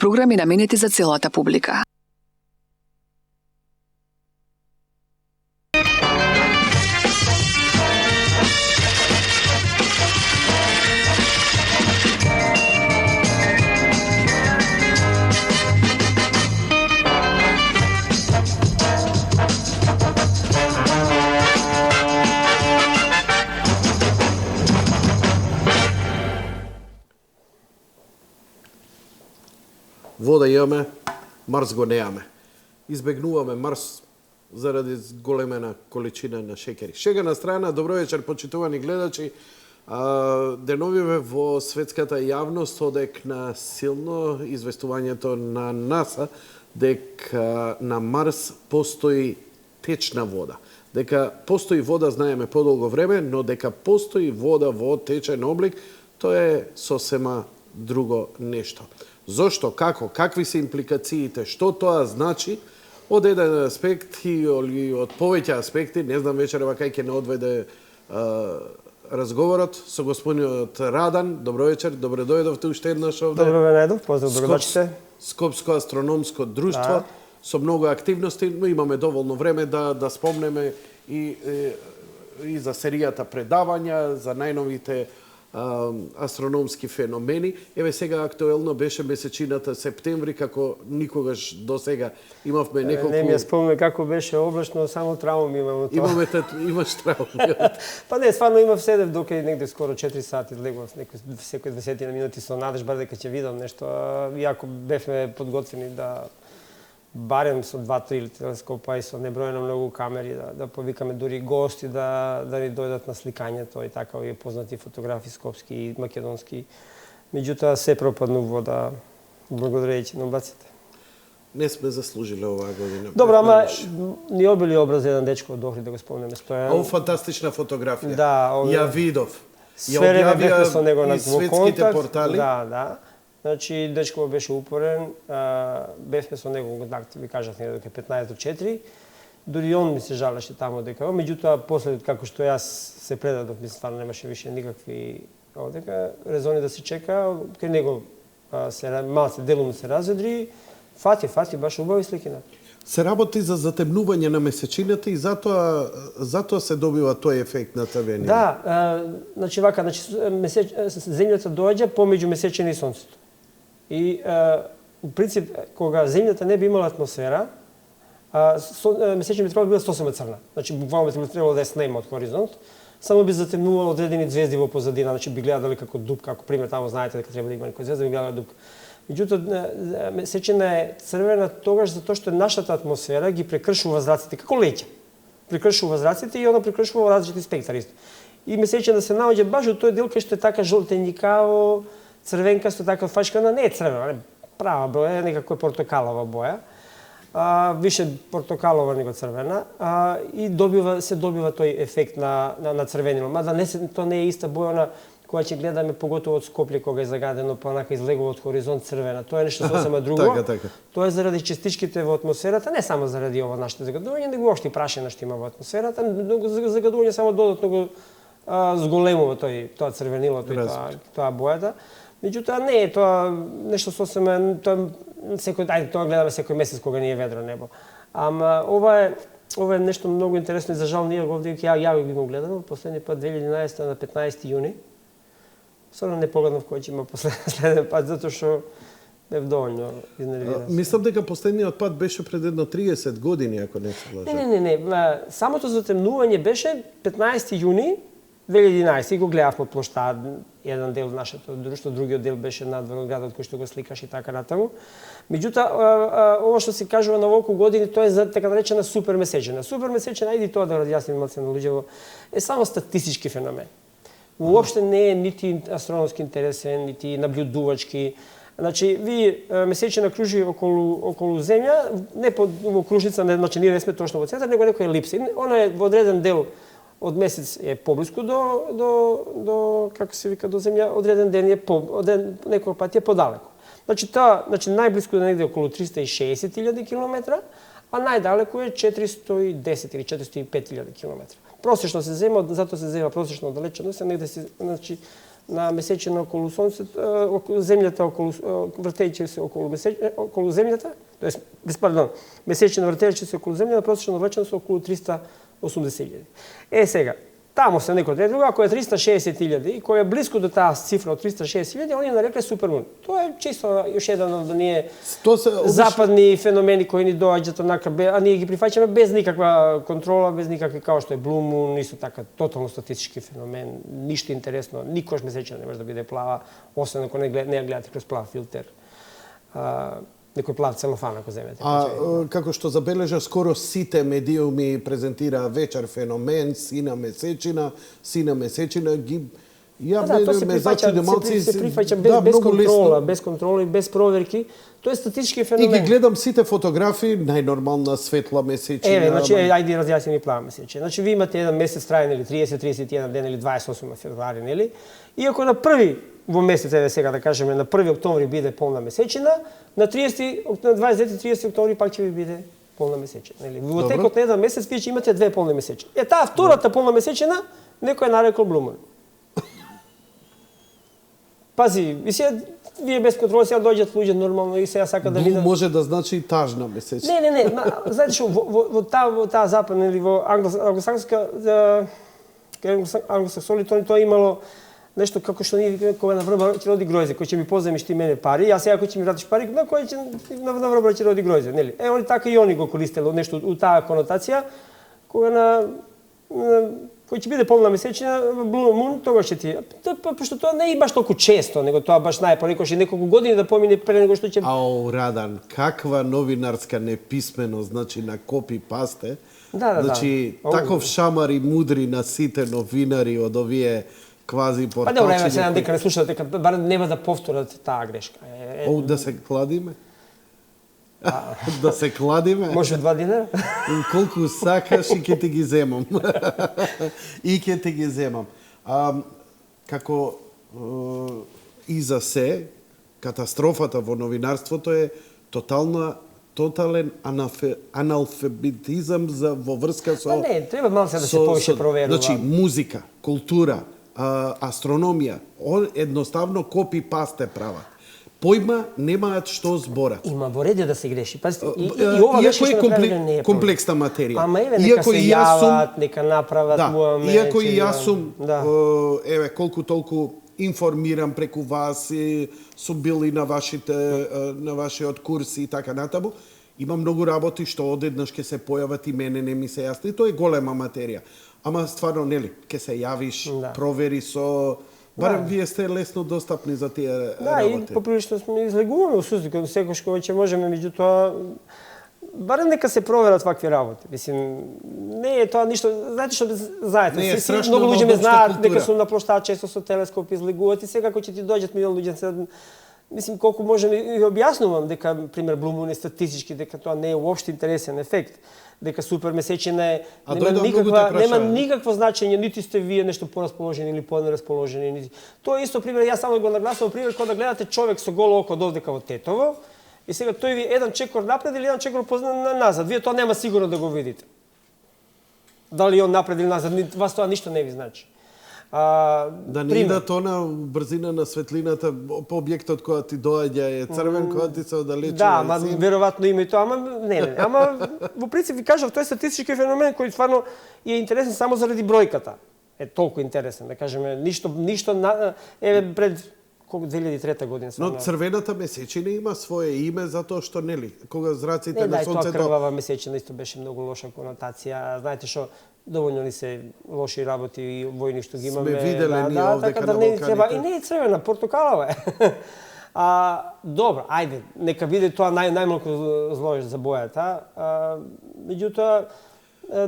Програми наменети за целата публика. Вода имаме, Марс го немаме. Избегнуваме Марс заради големена количина на шекери. Шега на страна, добро вечер, почитувани гледачи. Деновиве во светската јавност одекна силно известувањето на НАСА дека на Марс постои течна вода. Дека постои вода, знаеме подолго време, но дека постои вода во течен облик, тоа е сосема друго нешто. Зошто, како, какви се импликациите, што тоа значи, од еден аспект и од повеќе аспекти, не знам вечерва кај ќе не одведе разговорот со господинот Радан. Добро вечер, добре дојдовте уште еднаш овде. Добро ве најдов, поздрав гледачите. Скопско астрономско друштво, со многу активности, но имаме доволно време да спомнеме и за серијата предавања, за најновите астрономски феномени. Еве сега актуелно беше месечината септември, како никогаш до сега имавме неколку... Не ми ја спомнам како беше облачно, само трауми имам од тоа. Имаш трауми. Па не, стварно имав седев дока и негде скоро 4 сати легов, секој 20 минути со надеж бар дека ќе видам нешто. Иако бевме подготвени да барем со 2-3 телескопа и со небројано многу камери, да повикаме дури гости да ни дојдат на сликањето и така овие познати фотографи скопски и македонски. Меѓутоа се пропаднува да благодарејќи на облаците. Не сме заслужили оваа година. Добро, ама ни обили образ еден дечко од Охрид, да го спомнеме, Стојан. Ово фантастична фотографија. Да, ја видов. Ја објавија со него на светските портали. Да. Значи, дечко беше упорен, бевме со него контакт, ви кажав дека 15 до 4. Дури он ми се жалеше таму дека, меѓутоа после како што јас се предадов, мислам стварно немаше више никакви дека резони да се чека, кај него се малце делумно се разведри, фати баш убави сликина. Се работи за затемнување на месечината и затоа се добива тој ефект на црвенина. Да, значи вака, земјата доаѓа помеѓу месечина и сонцето. И у принцип кога земјата не би имала атмосфера, месечина би требало да биде сосема црна. Значи буквално би требало да е снема од хоризонт, само би затемнувало одредени звезди во позадина, значи би гледале како дупка, ако пример таму знаете дека треба да има некоја звезда, би гледале дупка. Меѓутоа, месечина е црвена тогаш затоа што нашата атмосфера ги прекршува зраците, како леќа. Прекршува зраците и она прекршува различити спектри исто. И месечина се наоѓа баш од тој дел кај што е така жолтеникаво, црвенкасто, така фашкана, не е црвена, права боја, е некако портокалова боја. Више портокалова него црвена, и се добива тој ефект на црвенило. Мада тоа не е иста боја која ќе гледаме поготово од Скопје кога е загадено, па онака излегува од хоризонт црвена. Тоа е нешто сосема друго. Така. Тоа е заради частичките во атмосферата, не само заради ова нашите загадување, него още и прашина што има во атмосферата, загадување само додатно го зголемува тоа црвенило, тоа бојата. Меѓутоа не е тоа нешто сосема, тоа гледаме секој месец кога ни е ведро небо. Ама ова е нешто многу интересно и за жал ние овде ја би го гледаме последни пат 2011 на 15 јуни. Сорно не погледнав кој ќе има последен пат, затоа што бев доволно изнервиран. Мислам дека последниот пат беше пред едно 30 години, ако не се лажам. Не. Самото затемнување беше 15 јуни 2011 и го гледавме од плоштад, еден дел нашето друштво, другиот дел беше надвор од градот кој што го сликаш и така натаму. Меѓутоа, ова што се кажува на оволку години, тоа е за така наречена супер месечина. Супер месечина, ајде тоа да разјасним малце на луѓето, е само статистички феномен. Уопште не е нити астрономски интересен, нити наблюдувачки. Значи, месечина кружи околу Земја, не во кружница, значи ние не сме точно во центар, него некоја елипса. Она е во одреден дел од месец е поблиску до како се вика, до Земја, одреден ден е некој пат е подалеку. Значи најблиску е негде околу 360.000 километра, а најдалеку е 410 или 405.000 километра. Просечно се зема, затоа се зема просечно оддалеченост, негде се, значи, на месечина околу Сонцето, Земјата вртејќи се околу Земјата, тоест, пардон, месечина вртејќи се околу Земјата, просечна влеченост се околу 380.000. Сега, таму се некој друга, ако е 360.000 и кој е близко до таа цифра од 360.000, они нарекле супермун. Тоа е чисто још еден од оние западни феномени кои ни доаѓаат онака, а ние ги прифаќаме без никаква контрола, без никакви, као што е Blue Moon, исто така тотално статистички феномен, ништо интересно, никош месечина не може да биде плава, освен ако не ја гледате кроз плав филтер. Некој плав целофан ако земете. Како што забележа, скоро сите медиуми презентираа вечер феномен, сина месечина, ги тоа се прифаќа без контрола и без проверки. Тоа е статистички феномен. И ги гледам сите фотографии, најнормална светла месечина. Значи, ајде разјасни плава месечина. Значи, ви имате еден месец траен, или 30-31 ден, или 28 февруари, нели? И ако на први во месец, сега да кажеме, на 1 октомври биде полна месечина, на 29-30 октомври пак ќе ви биде полна месечина. Нели? Во текот на еден месец вие ќе имате две полни месечини. Таа втората полна месечина некој е нарекол Blue Moon. Пази, и сега вие без контрола сега доаѓаат луѓе нормално и сега сака да видат. Може да значи и тажна месечина. Не, знаете што, во таа западна или во англосаксони тоа имало нешто како што ние кога на врба ќе роди гројзе, кој ќе ми позаемиш ти мене пари, а сега кој ќе ми вратиш пари, на кој ќе на врба ќе роди гројзе, нели? Они така и они го користело нешто у таа конотација, кога кој ќе биде полна месечина, Blue Moon, тогаш ќе ти. Пошто тоа не е баш толку често, него тоа баш најпонекогаш и неколку години да помине пред него што ќе. Радан, каква новинарска неписменост, значи на копи пасте. Значи, таков шамар и мудри на сите новинари од овие квази порталчиња. Добро, се надам дека не слушате, дека барем нема да повторат таа грешка. Да се кладиме? Да се кладиме? Може 2 дена? Колку сакаш и ќе ти ги земам. Како и за се, катастрофата во новинарството е тотален аналфабетизам во врска со... Не, треба малку да се повише проверува. Значи, музика, култура, астрономија, едноставно копи-пасте прават. Појма немаат што зборат. Има во ред да се греши. Пазите, и ова беше што направено не е комплексна материја. Ама еве, нека се јават, нека направат муаме. Иако и јас сум, еве, колку толку информирам преку вас, сум бил и на вашиот курси и така натаму, има многу работи што одеднаш ќе се појават и мене не ми се јасни. Тоа е голема материја. Ама стварно, нели, ќе се јавиш, провери со... Барем вие сте лесно достапни за тие работи. И поприлично сме излегуваме у сузди, кога секој кој ќе можеме, меѓутоа, барем нека се проверат вакви работи. Мислим, не е тоа ништо, знаете што знаете, многу луѓе ме знаат дека сум на плоштад често со телескоп излегуваат и сега кога ќе ти доаѓат милион луѓе, мислим колку можеме и објаснувам дека пример Blue Moon е статистички, дека тоа не е уопште интересен ефект, дека супер месечина нема никакво значење, нити сте вие нешто порасположени или понерасположени. Тоа е исто пример, јас само го нагласувам пример кога да гледате човек со голо око додека во Тетово и сега тој ви еден чекор напред или еден чекор назад. Вие тоа нема сигурно да го видите. Дали он напред или назад, вас тоа ништо не ви значи. Да не идат она брзина на светлината по објектот која ти доаѓа е црвен, која ти се оддалечува. Да, ама веројатно има и тоа, ама не. Ама во принцип ви кажав, тоа е статистички феномен кој стварно е интересен само заради бројката. Е толку интересен, да кажеме, ништо еве пред 2003 година. Но црвената месечина има свое име затоа што нели, кога зраците на сонцето... Тоа крвава месечина исто беше многу лоша конотација. Знаете што, доволно ли се лоши работи и војни што ги имаме. Сме виделе ние овдека на Балканите. И не е црвена, портокалава е. Добро, ајде, нека биде тоа најмалку зло за бојата. Меѓутоа,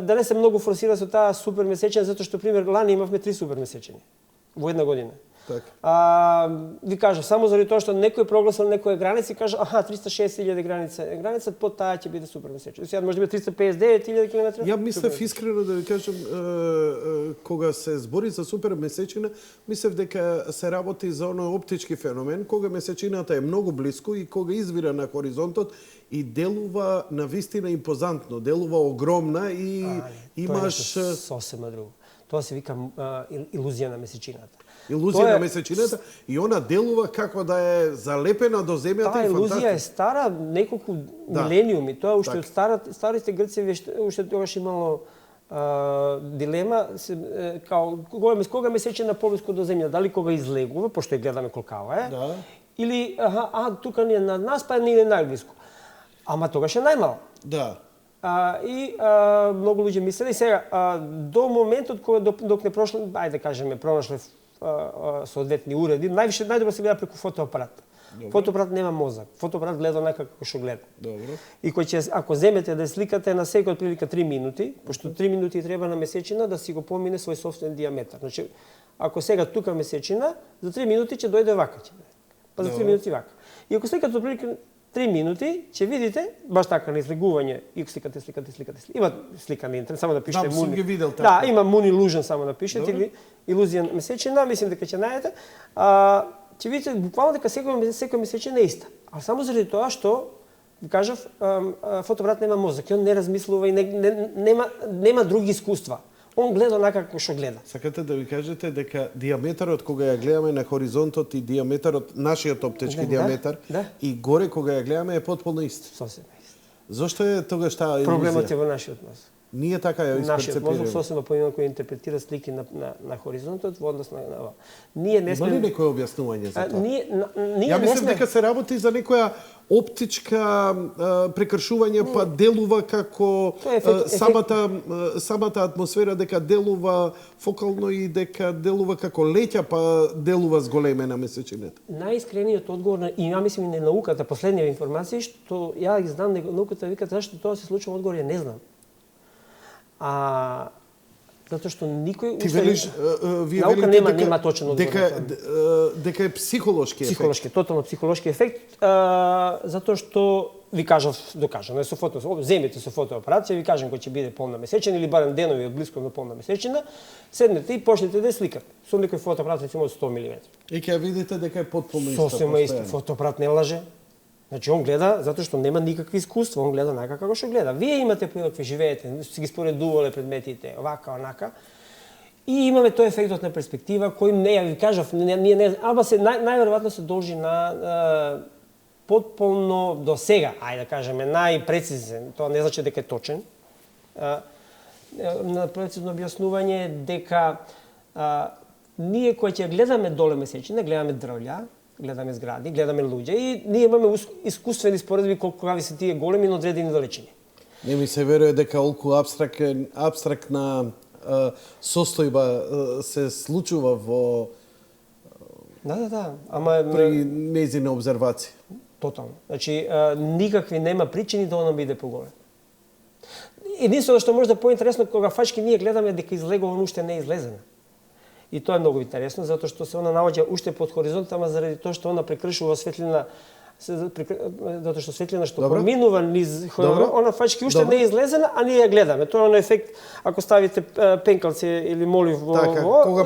да не се многу форсира со таа супер месечина, затоа што, пример, лани имавме 3 супер месечини во една година. Ви кажа, само заради тоа што некој прогласил некоја граница и кажа, 360.000 граница. Границата под таа ќе биде супер месечина. Сега може да биде 359.000 километри. Ја мислев искрено да ви кажам, кога се збори за супер месечина, мислев дека се работи за оној оптички феномен, кога месечината е многу блиску и кога извира на хоризонтот и делува навистина импозантно, делува огромна и имаш... Тоа е сосема друго. Тоа се вика илузија на месечината. Илузија на месечината и она делува како да е залепена до земјата Таа и илузија е фантастична. стара неколку милениуми. Тоа уште од старите Грци уште тогаш имало дилема кога месечина поблиску до земја, дали кога излегува, пошто ја гледаме колкава е, Да. или тука ни е над нас, па ни е најблиску. Ама тогаш е најмала. Да. Многу луѓе мислеле сега до моментот кога док не прошле, ајде да кажеме, пронашле соодветни уреди, најдобро се гледа преку фотоапарат. Фотоапарат нема мозак. Фотоапарат гледа онака како што гледа. Добро. И ако земете да сликате на секој отприлика 3 минути, пошто 3 минути треба на месечина да си го помине свој собствен диаметар. Значи, ако сега тука месечина, за 3 минути ќе дојде вака. Па за 3 минути вака. И ако сликате отприлика 3 минути, ќе видите, баш така на излегување, и ако сликате. Има слика на интернет, само да пишете сум Moon. ги видел така. Да, има Moon Illusion, само да пишете, или илузија на месечина, мислим дека ќе најдете. Ќе видите буквално дека секој месечина е иста. А само заради тоа што, ви кажав, фотоапарат нема мозок, и он не размислува и нема други искуства. Он гледа онака како што гледа. Сакате да ви кажете дека диаметарот кога ја гледаме на хоризонтот и диаметарот, нашиот оптички диаметар, и горе кога ја гледаме е потполно ист. Сосема ист. Зошто е тогаш таа илузија? Проблемот е во нашиот мозок. Ние така ја Нашиот мозок исконцепираме. сосема поинаку интерпретира слики на хоризонтот во однос на ова. Ние не Има сме... ли некој објаснување за тоа? Ние Ја не мислам сме... дека се работи за некоја оптичка прекршување, па делува како Тоа е самата атмосфера дека делува фокално и дека делува како леќа, па делува зголемена месечината. Најискрениот одговор и ја мислам и на науката, последнија информација што ја ги знам, науката вика зашто тоа се случува, одговор ја не знам. Затоа што никој Ти велиш, вие наука велите нема точен одговор. дека е психолошки ефект. Психолошки, тотално психолошки ефект, затоа што ви кажав, докажано е со земете со фотоапарат, ќе ви кажам кој ќе биде полна месечина или барем денови од блиско на полна месечина, седнете и почнете да сликате со некој фотоапарат рецимо од 100 мм. И ќе видите дека е потполно иста. Сосема исто, фотоапарат не лаже. Значи он гледа затоа што нема никакви искуства, он гледа онака како што гледа. Вие имате прилик, живеете, си ги споредувале предметите, овака, онака. И имаме тој ефектот на перспектива кој не ја ви кажав, ние не, ама се најверојатно се должи на потполно до сега, ајде да кажеме, најпрецизен, тоа не значи дека е точен, на прецизно објаснување дека ние кои ќе гледаме доле месечина, гледаме дрвја, гледаме згради, гледаме луѓе и ние имаме искуствени споредби колку се тие големи, но одредени далечини. Не ми се верува дека олку абстрактна состојба се случува во ама при нејзина обзервација. Тотално. Значи никакви нема причини да она биде поголем. Единствено што може да е поинтересно кога фачки ние гледаме дека излегува, он уште не е излезена. И тоа е многу интересно затоа што се она наоѓа уште под хоризонтот, ама заради тоа што она прекршува светлина, затоа што светлина што проминува низ хоризонтот, она фачки уште не е излезена, а ние ја гледаме. Тоа е ефект ако ставите пенкалци или молив во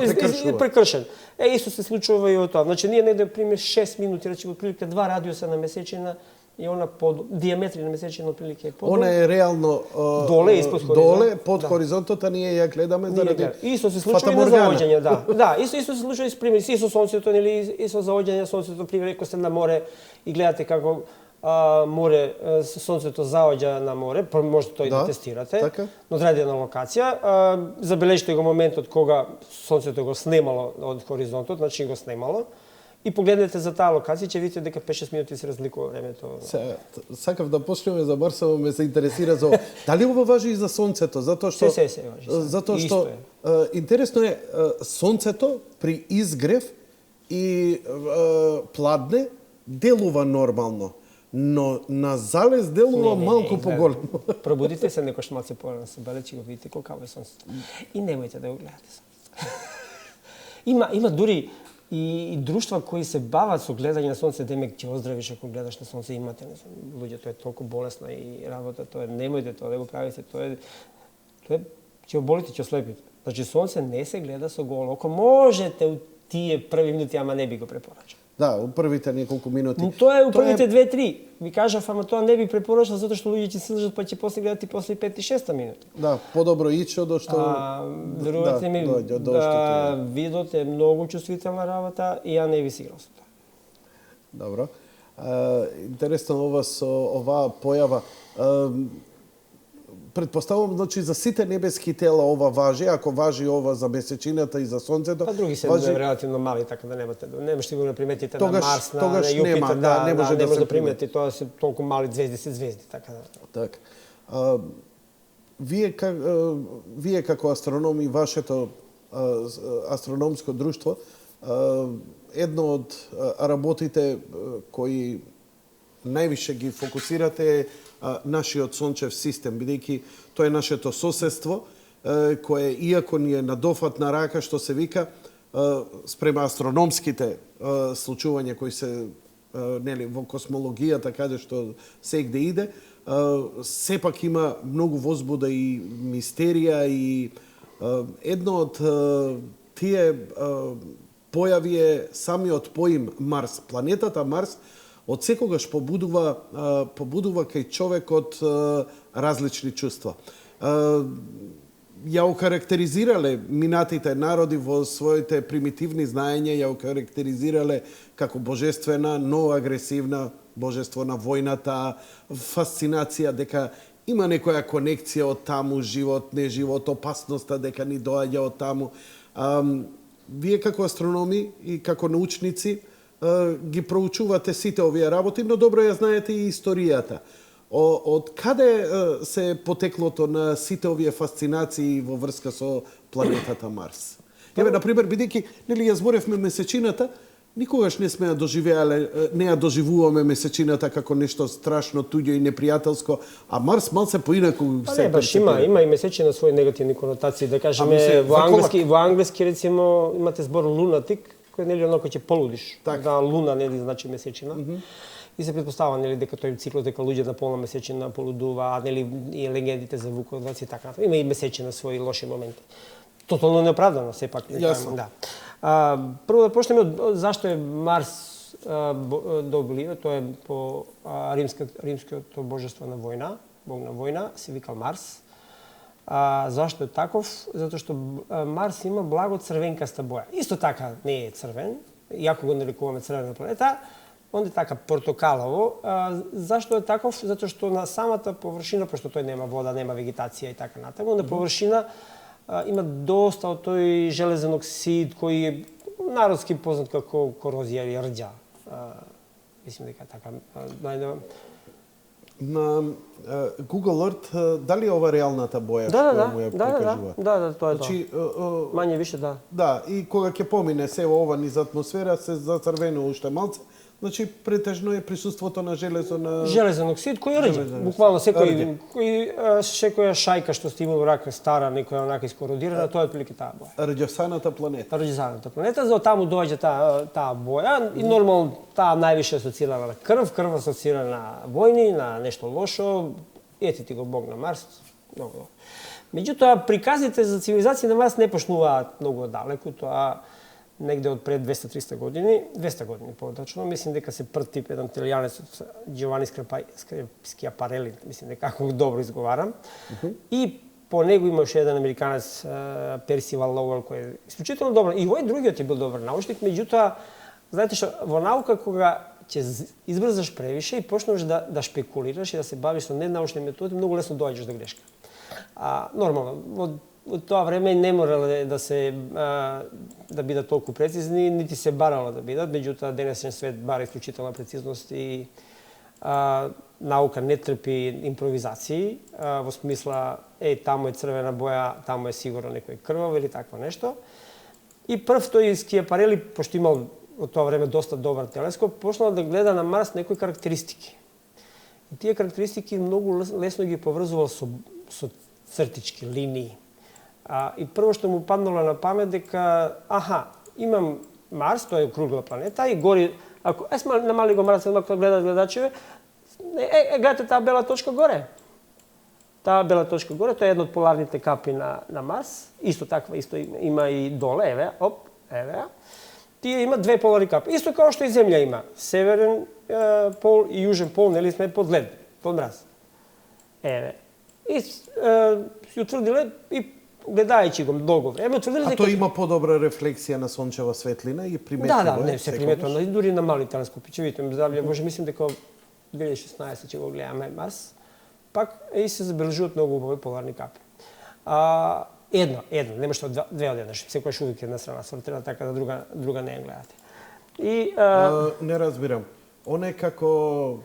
прекршен. Исто се случува и од тоа. Значи ние негде пример 6 минути, речеме отприлike 2 радиуса на месечина и она диаметри на месечина отприлike е подолу. Она е реално доле испод хоризонтот. Доле под хоризонтот, а ние ја гледаме заради исто се случува и на заоѓање, да. Исто се случува и пример со сонцето или и со заоѓање на сонцето, пример ако сте на море и гледате како море, сонцето заоѓа на море, може тоа и да тестирате, но одредена локација, забележите го моментот кога сонцето го снемало од хоризонтот, значи го снемало, и погледнете за таа локација, ќе видите дека 5-6 минути се разликува времето. Сакав да почнеме, забарсаво ме се интересира за дали ова важи и за сонцето, затоа што се важи. Затоа што интересно е сонцето при изгрев и пладне делува нормално, но на залез делува малку поголемо. Пробудите се некош малце порано се белечи, го видите колкаво е сонцето. И немојте да го гледате сонцето. Има дури и друштва кои се бават со гледање на сонце, демек ќе оздравиш ако гледаш на сонце, имате луѓе, тоа е толку болесна и работа, тоа немојте тоа да го правите, тоа ќе оболите, ќе ослепите. Значи сонце не се гледа со голо око, можете у тие први минути, ама не би го препорачал. Да, у првите неколку минути. Тоа е у првите 2-3. Ви кажав, ама тоа не би препорачал затоа што луѓе ќе се лжат па ќе после гледат и после 5 и 6 минута. Да, подобро ичо до што верувате ми, видот е многу чувствителна работа и ја не би си играл со тоа. Добро. Интересно ова со оваа појава. Предпоставувам, значи, за сите небески тела ова важи, ако важи ова за месечината и за сонцето. Па други се важи... релативно мали, така да не можете го приметите тогаш, на Марс, на Јупитер, Јупитер, не може не може да примети. примети, тоа се толку мали звезди, се звезди, така да. Так. Вие како астрономи, вашето астрономско друштво, едно од работите кои највише ги фокусирате е нашиот сончев систем, бидејќи тоа е нашето соседство, кое иако ни е на дофат на рака, што се вика, спрема астрономските случувања кои се нели во космологијата каде што сегде иде, сепак има многу возбуда и мистерија и едно од тие појави е самиот поим Марс. Планетата Марс од секогаш побудува кај човекот различни чувства. Ја окарактеризирале минатите народи во своите примитивни знаења, ја окарактеризирале како божествена, но агресивна, божество на војната, фасцинација дека има некоја конекција од таму, живот, не живот, опасноста дека ни доаѓа од таму. Вие како астрономи и како научници ги проучувате сите овие работи, но добро ја знаете и историјата. Од каде се потеклото на сите овие фасцинации во врска со планетата Марс? Еве, например, бидејќи нели ја зборевме месечината, никогаш не сме ја доживеале, не ја доживуваме месечината како нешто страшно туѓо и непријателско, а Марс малце поинаку Па се не, баш има и месечина своји негативни конотации, да кажеме во англиски рецимо имате збор лунатик, кој нели онако ќе полудиш. Да, луна нели значи месечина. И се претпоставува нели дека тој циклус дека луѓе на полна месечина полудува, нели и легендите за вуковаци и така. Има и месечина своји лоши моменти. Тотално неоправдано сепак. Да. Прво да почнеме од зашто е Марс добли, тоа е по римското божество на војна, бог на војна, се викал Марс. Зашто е таков? Затоа што Марс има благо црвенкаста боја. Исто така не е црвен, иако го нарекуваме црвена планета, он е така портокалово. Зашто е таков? Затоа што на самата површина, пошто тој нема вода, нема вегетација и така натаму, на површина има доста од тој железен оксид кој е народски познат како корозија или рѓа. Мислим дека така на Google Earth дали е ова реалната боја што му ја прикажува? Да, тоа е значи, тоа. Мање више да. Да, и кога ќе помине се ова низ атмосфера се зацрвенува уште малце. Значи претежно е присуството на железо на железен оксид кој е рѓа. Буквално секоја шајка што сте имали во рака стара, некоја онака искородирана, тоа е отприлики таа боја. Рѓосаната планета. Рѓосаната планета, за таму доаѓа таа боја и нормално таа највише асоцирана на крв асоцирана на војни, на нешто лошо. Ете ти го Бог на Марс, многу. Меѓутоа приказните за цивилизација на Марс не почнуваат многу далеку, тоа негде од пред 200-300 години, 200 години поточно, мислим дека се прв тип еден италијанец Giovanni Schiaparelli, мислим дека како добро изговарам. И по него има уште еден американец Персивал Лоуел кој е исклучително добар. И овој другиот е бил добар научник, меѓутоа знаете што во наука кога ќе избрзаш превише и почнеш да шпекулираш и да се бавиш со ненаучни методи, многу лесно доаѓаш до грешка. Нормално, од тоа време не морале да бидат толку прецизни, нити се барало да бидат, меѓутоа денесен свет бара исклучителна прецизност и наука не трпи импровизации, во смисла таму е црвена боја, таму е сигурно некој крвав или такво нешто. И прв тој Скијапарели, пошто имал од тоа време доста добар телескоп, почнал да гледа на Марс некои карактеристики. И тие карактеристики многу лесно ги поврзувал со цртички, линии. И прво што му паднало на памет дека, имам Марс, тоа е округла планета, и гори, ако сме намали го Марс, ако гледат гледачеве, гледате таа бела точка горе. Таа бела точка горе, тоа е една од поларните капи на Марс, исто таква, исто има и доле, еве ја. тие има две полари капи. Исто како што и Земја има. Северен пол и јужен пол, нели сме под лед, под мраз. Еве. И си утврдиле и гледајќи го долго време, утврдиле А тој има подобра рефлексија на сончева светлина и приметливо Да, не се приметува, дури на мали телескопи. Ќе видите, може мислим дека 2016 ќе го гледаме Марс. Пак и се забележуваат многу убави поларни капи. Едно, нема што две од еднаш. Секојаш увек една страна сортира, така да друга не ја гледате. И не разбирам. Оне како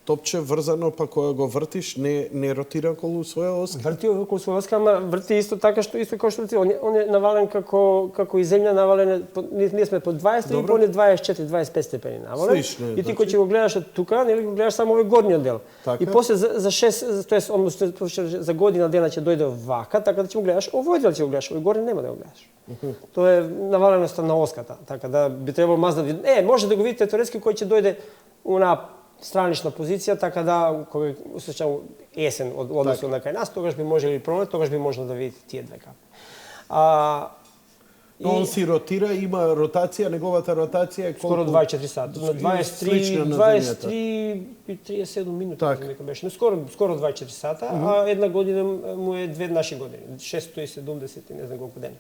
топче врзано, па кога го вртиш, не ротира околу своја оска? Врти околу своја оска, ама врти исто така што исто како што врти. Он е навален како и Земја навален. Ние сме по 20 и по 24-25 степени навален. Слично е, и ти кој ќе го гледаш од тука, нели го гледаш само овој горниот дел. Така. И после за 6, тоест за година дена ќе дојде вака, така да ќе го гледаш овој дел ќе го гледаш, овој горен нема да го гледаш. Тоа е наваленоста на оската, така да би требало маз да видите. Може да го видите теоретски кој ќе дојде на странична позиција, така да кога осеќам есен од односно на кај нас, тогаш би можело и пролет, тогаш би можело да видите тие две капи. Он си ротира, има ротација, неговата ротација е колку? Скоро 24 сата. На 23 и 37 минути, нека беше. Но скоро 24 сата, а една година му е две наши години. 670 и не знам колку дена.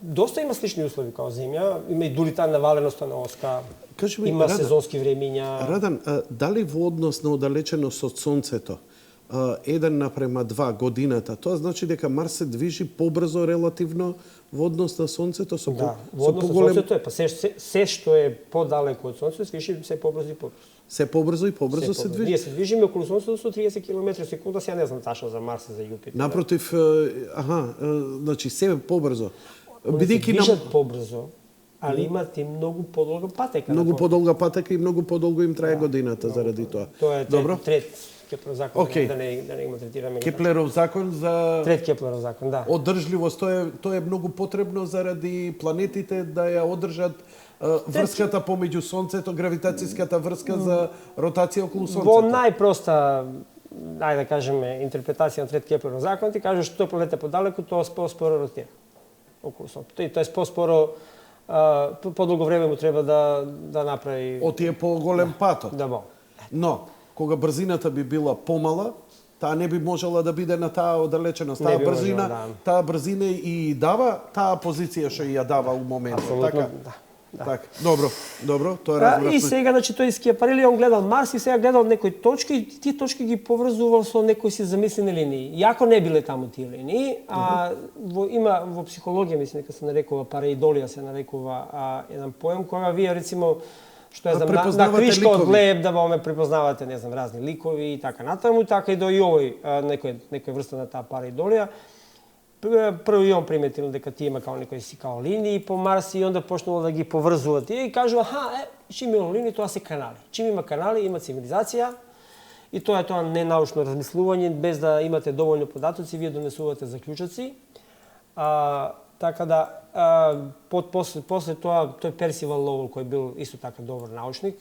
Доста има слични услови као Земја, има и дури таа наваленоста на оска. Има Радан, сезонски времиња. Радан, дали во однос на оддалеченост од Сонцето, 1:2 годината, тоа значи дека Марс се движи побрзо релативно во однос на Сонцето? Да, во однос на Сонцето е, па се што е подалеку од Сонцето, се движи се побрзо и побрзо. Се побрзо и побрзо се движи? Ние се движиме околу Сонцето со 30 км/секунда, сега не знам тачно за Марс и за Јупитер. Напротив, значи се побрзо. Бидејќи движат побрзо, али имат и многу подолга патека. Многу подолга патека и многу подолго им трае годината заради тоа. Тоа е трет Кеплеров закон, да не го третираме. Кеплеров закон за Трет Кеплеров закон, да. Одржливост, тоа е многу потребно заради планетите да ја одржат врската помеѓу Сонцето, гравитацијската врска за ротација околу Сонцето. Во најпроста, ајде да кажеме, интерпретација на Трет Кеплеров закон, ти кажеш што планета подалеку, тоа поспоро ротира околу Сонцето. И тоа е поспоро подолго време му треба да направи... Отие по-голем патот. Да, Но, кога брзината би била помала, таа не би можела да биде на таа оддалеченост. Таа брзина и дава таа позиција што ја дава у моментот. Апсолутно, да. Така. Добро, тоа разбрав. И сега, значи, тој Скиапарели, он гледал Марс и сега гледал некои точки и тие точки ги поврзувал со некои си замислени линии. Јако не биле таму тие линии, има во психологија, мислам дека се нарекува параидолија, се нарекува еден поем, кога вие, рецимо, што е на кришка од леб, да ме препознавате, не знам, разни ликови и така натаму, така и до и овој некој врста на таа параидолија. Прво и он приметил дека тие има као некои си као линии по Марс и онда почнало да ги поврзува тие и кажува, чим има линии, тоа се канали. Чим има канали, има цивилизација и тоа е тоа ненаучно размислување, без да имате доволно податоци, вие донесувате заклучоци. Така да, после тоа, тој Персивал Лоуел, кој бил исто така добар научник,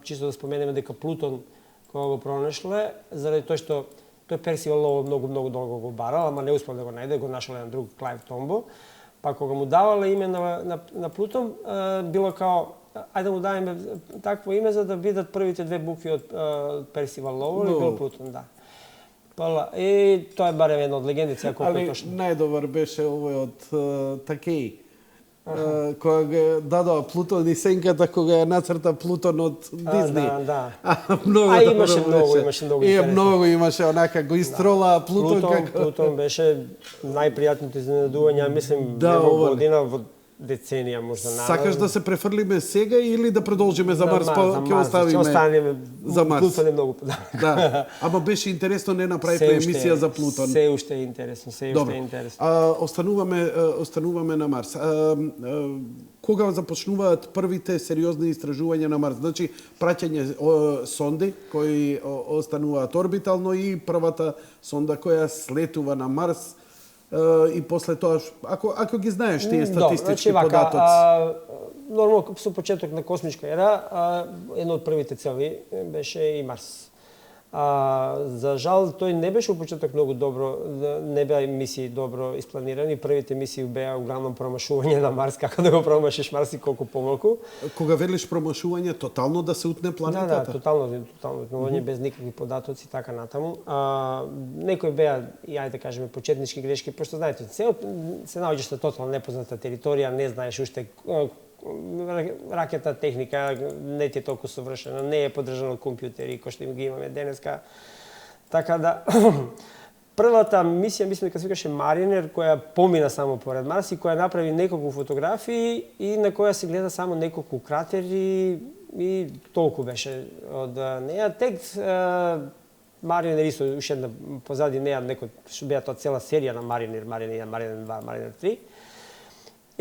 чисто да споменеме дека Плутон, кога го пронашле, заради тоа што тој Персивал Лоуел многу долго го барал, ама не успел да го најде, го нашол еден друг Клајв Томбо. Па кога му давале име на Плутон, било као, ајде да му даваме такво име за да бидат првите две букви од Персивал Лоуел и бил Плутон, да. И тоа е барем една од легендите, колку е точно. Али најдобар беше овој од Такеи. Кога го дадоа Плутон и сенката кога ја нацрта Плутон од Дизни. Да. Имаше многу. И многу имаше онака го истрола Плутон како Плутон беше најпријатното изненадување, мислим, во година, во деценија можда назад. Сакаш да се префрлиме сега или да продолжиме за Марс, па ќе оставиме за Марс? Плутон е многу подалек. Да. Ама беше интересно, не направивме емисија за Плутон. Се уште е интересно, Остануваме на Марс. Кога започнуваат првите сериозни истражувања на Марс? Значи, праќање сонди кои остануваат орбитално и првата сонда која слетува на Марс и после тоа, ако ги знаеш тие статистички податоци. Нормално, со почеток на космичка ера, една од првите цели беше и Марс. За жал, тој не беше у почеток многу добро, не беа мисии добро испланирани. Првите мисии беа углавном промашување на Марс, како да го промашиш Марс и колку помалку. Кога велиш промашување, тотално да се утне планетата? Да, тотално утнување без никакви податоци, така натаму. Некои беа, и ајде да кажеме, почетнички грешки, пошто знаете, се наоѓаш на тотално непозната територија, не знаеш уште ракета техника не ти е толку совршена, не е поддржана од компјутери кои што им ги имаме денеска. Така да првата мисија, мислам дека се викаше Маринер, која помина само поред Марс и која направи неколку фотографии и на која се гледа само неколку кратери и толку беше од неја. Тек Маринер исто уште една позади неја некој што беа тоа цела серија на Маринер, Маринер 1, Маринер 2, Маринер 3.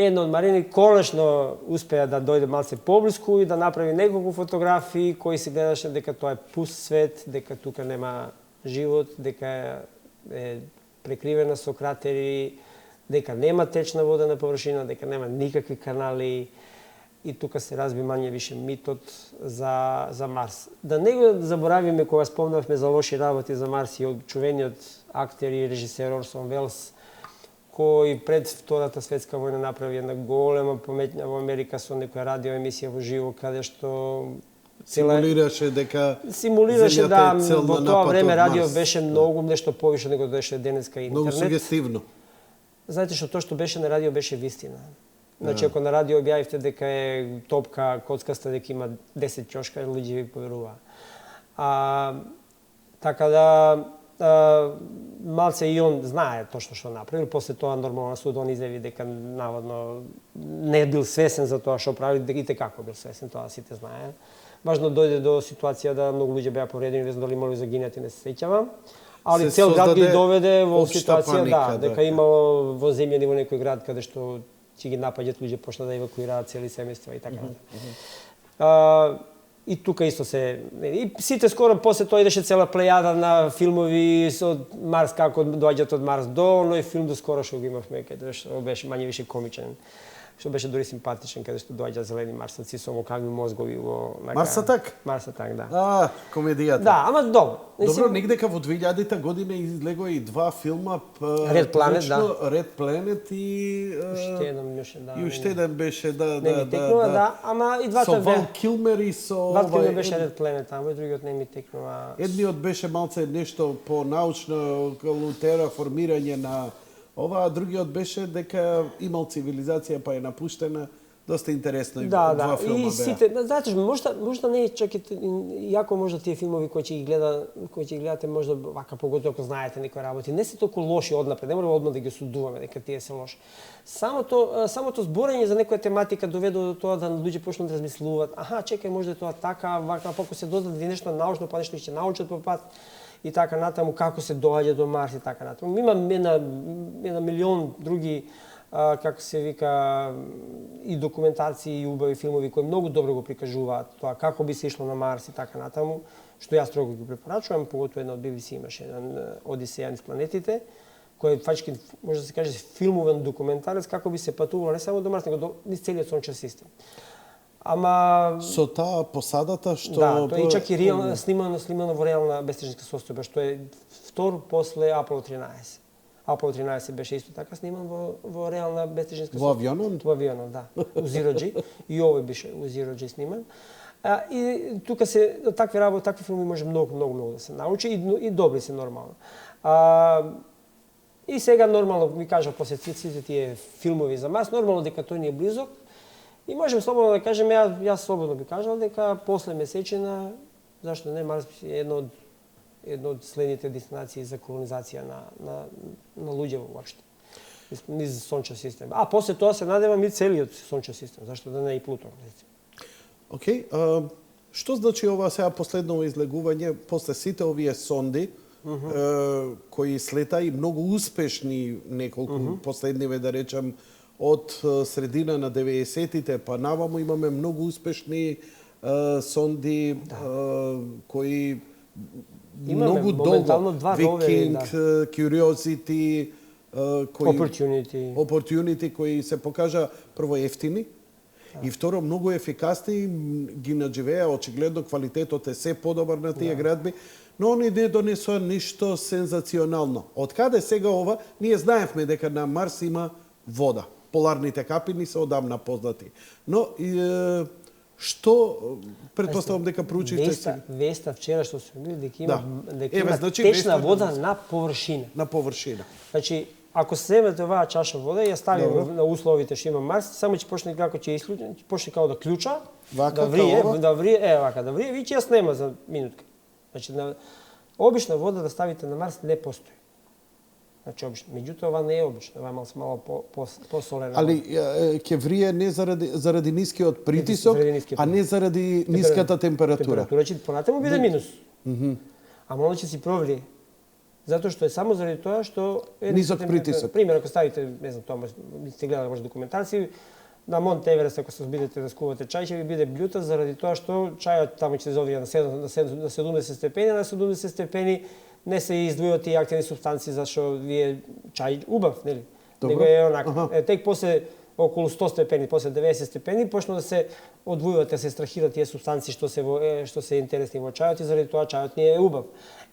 Едно од Марини конечно успеа да дојде малце поблиску и да направи неколку фотографии кои се гледаше дека тоа е пуст свет, дека тука нема живот, дека е прекривена со кратери, дека нема течна вода на површина, дека нема никакви канали и тука се разби мање више митот за Марс. Да не го заборавиме кога спомнавме за лоши работи за Марс и од чувениот актер и режисер Орсон Велс, кој пред Втората светска војна направи една голема пометња во Америка со некоја радиоемисија во живо, каде што симулираше дека симулираше да цел во на тоа напад време од радио Марс. беше многу нешто повише него беше денеска интернет. Многу сугестивно. Знаете што тоа што беше на радио беше вистина. Значи ако на радио објавивте дека е топка коцкаста, дека има 10 ќошка, луѓе ви поверуваа. Така да малце и он знае точно што направил. После тоа нормално на суд он изјави дека наводно не бил свесен за тоа што прави, дека и како бил свесен, тоа сите знае. Важно дојде до ситуација да многу луѓе беа повредени, не знам дали имали загинати, не се сеќавам. Али цел град ги доведе во ситуација дека имало во земјани во некој град каде што ќе ги напаѓат луѓе, почна да евакуираат цели семејства и така натаму. И тука исто се... И сите скоро после тоа идеше цела плејада на филмови од Марс, како доаѓаат од Марс до, но и филм до скоро што го имавме, каде што беше мање више комичен, што беше дури симпатичен, каде што доаѓаат зелени марсаци со мокави мозгови во... Марсатак? Марсатак, да. Комедијата. Да, ама добро. Добро, негдека во 2000-та година излегоа и два филма. Ред Планет, да. Ред Планет и... Уште еден беше, да. И уште еден беше, да. Не ми текнува, да, ама и двата беа. Со Вал Килмер и со... Вал Килмер беше Ред Планет, ама и другиот не ми текнува. Едниот беше малце нешто по научно, околу тераформирање на ова, а другиот беше дека имал цивилизација па е напуштена. Доста интересно и два филма беа. И сите, знаете, можда не е чак и јако можда тие филмови кои ќе ги гледате можда вака поготово ако знаете некои работи, не се толку лоши однапред, не мора одма да ги осудуваме дека тие се лоши. Самото зборење за некоја тематика доведе до тоа да луѓе почнат да размислуваат, чекај, можда е тоа така, вака, ако се додаде нешто научно, па нешто ќе научат по пат и така натаму, како се доаѓа до Марс и така натаму. Има една милион други како се вика, и документации и убави филмови кои многу добро го прикажуваат тоа како би се ишло на Марс и така натаму, што јас строго ги препорачувам, поготово една од BBC имаше еден Одисеја низ планетите, кој фачки може да се каже филмовен документарец како би се патувало не само до Марс, него низ целиот сончев систем. Ама со таа посадата што да, тоа е чак и реално снимано во реална бестежинска состојба, што е втор после Аполо 13. Аполо 13 беше исто така сниман во реална бестежинска состојба. Во авионот? Во авионот, да. У Zero G. И овој беше у Zero G сниман. И тука се такви работи, такви филми може многу да се научи и добри се нормално. И сега нормално ми кажа после сите тие филмови за Марс, нормално дека тој ни е близок. И можем слободно да кажеме, јас слободно би кажал дека после месечина, зашто не, Марс е едно од следните дестинации за колонизација на луѓе воопшто. Низ сончев систем. А после тоа се надевам и целиот сончев систем, зашто да не и Плутон. Океј, што значи ова сега последно излегување после сите овие сонди кои слета и многу успешни неколку последниве да речам од средина на 90-тите па наваму имаме многу успешни сонди кои многу долго Викинг, Curiosity, Opportunity кои се покажа прво ефтини И второ, многу ефикасни ги наџивеа, очигледно квалитетот е се подобар на тие градби, но они не донесоа ништо сензационално. Од каде сега ова? Ние знаевме дека на Марс има вода. Поларните капи ни се одамна познати. Но што претпоставам дека проучивте сега? Веста вчера што се били дека има, значи, течна веста вода на површина. На површина. Значи, ако се земете оваа чаша вода и ја ставиме на условите што има Марс, само ќе почне како ќе исклучи, почне како да клуча, Вака, да врие, као ова? да врие, вака, да врие, ви ќе ја снема за минутка. Значи, обична вода да ставите на Марс не постои. Значи, обично. Меѓутоа, ова не е обично. Ова е malo по-солена. Али ќе врие не заради нискиот притисок, заради нискиот а не заради ниската температура. Значи, понатаму биде минус. Ама оно ќе си проврие. Затоа што е само заради тоа што е Нисок притисок. Пример, ако ставите, не знам, тоа сте гледали може документации, на Монт Еверест, ако се обидете да скувате чај, ќе ви биде блјута заради тоа што чајот таму ќе се завие на 70 степени, на 70 степени не се издвојуваат тие активни супстанции зашто вие чај убав, нели? Добро. Него е онака. Тек после околу 100 степени, после 90 степени почна да се одвојуваат, да се страхираат тие супстанции што се интересни во чајот и заради тоа чајот не е убав.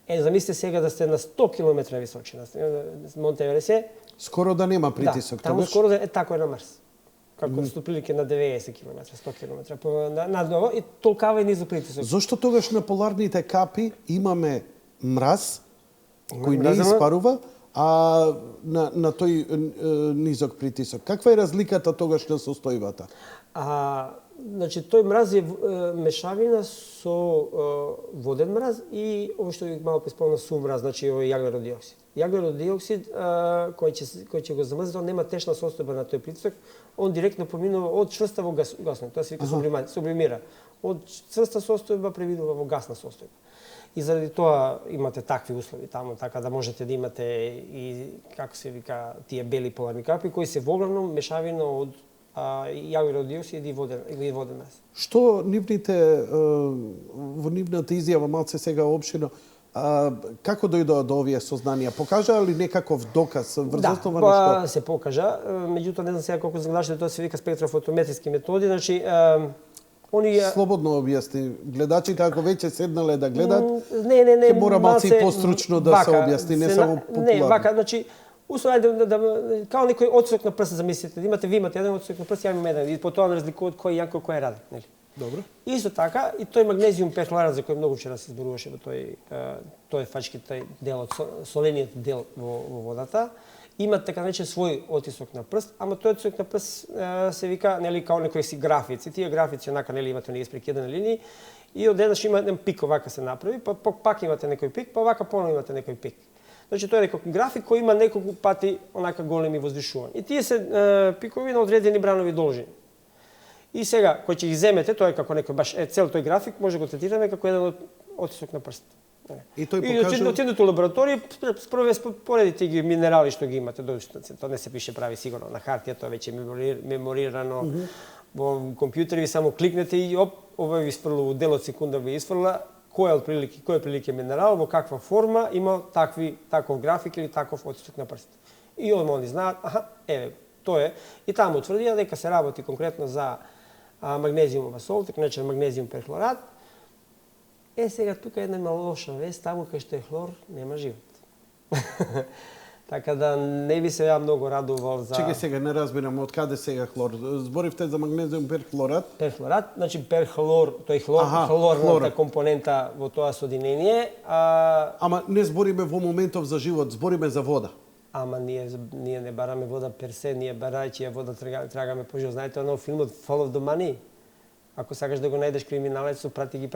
Замислите сега да сте на 100 км височина. Монт Еверест е Скоро да нема притисок. таму тогаш? скоро е тако е на Марс. Како сте прилike на 90 км, 100 км надолу и толкава е низок притисок. Зошто тогаш на поларните капи имаме мраз кој не мраз, ама- испарува, а на тој низок притисок? Каква е разликата тогаш на состојбата? Значи, тој мраз е мешавина со воден мраз и ово што ви малку спомна сув мраз, значи овој јаглерод диоксид. Јаглерод диоксид кој ќе го замрзне, он нема течна состојба на тој притисок, он директно поминува од чврста во гасно, тоа се вика сублимира. Од чврста состојба преминува во гасна состојба. И заради тоа имате такви услови таму, така да можете да имате и, како се вика, тие бели поларни капи, кои се воглавном мешавина од јаглерод диоксид и воден мраз. Што во нивната изјава малце сега општино, како дојдоа до овие сознанија? Покажаа ли некаков доказ врз основа на што? Да, се покажа, меѓутоа не знам сега колку знаглашите, тоа се вика спектрофотометриски методи, значи они Слободно објасни. Гледачите, ако веќе седнале да гледат, не, ќе мора малце и постручно да се објасни, не само популарно. Не, вака, значи, условно као некој отсек на прст, замислите, ви имате еден отсек на прст, ја имам еден, и по тоа разликуваат кој е јанко, кој е раден, нели? Добро. Исто така, и тој магнезиум перхлорат за кој многу вчера се зборуваше во тој фачки, тој дел од солениот дел во водата, има така наречен свој отисок на прст, ама тој отисок на прст се вика, нели, као некои си графици. Тие графици онака, нели, имате оние испрекидани линии и одеднаш има еден пик овака се направи, па пак имате некој пик, па овака поново имате некој пик. Значи тоа е некој график кој има неколку пати онака големи возвишувања. И тие се пикови на одредени бранови должини. И сега, кој ќе ги земете, тоа е како некој баш цел тој график, може да го третираме како еден отисок на прст. И тој покажа... И отидете у лабораторија, поредите ги минерали што ги имате, тоа не се пише прави сигурно на хартија, тоа веќе е меморирано во компјутери, ви само кликнете и ова ви isfrла, дел од секунда ви isfrла кој е прилike минерал, во каква форма има таков график или таков отисок на прст. И они знаат, еве го, тоа е. И таму утврдија дека се работи конкретно за магнезиумова сол, така наречен магнезиум перхлорат. Сега тука е една лоша вест, таму кај што е хлор нема живот. Така да не би се ја многу радувал за... Чекај сега, не разбирам, од каде сега хлор? Зборивте за магнезиум перхлорат? Перхлорат, значи перхлор, тој хлорната компонента во тоа соединение. Ама не збориме во моментов за живот, збориме за вода. Ама ние не бараме вода персе, ние барајќи ја вода трагаме по живот. Знаете оној филмот Follow the Money? Ако сакаш да го најдеш криминалецот, прати ги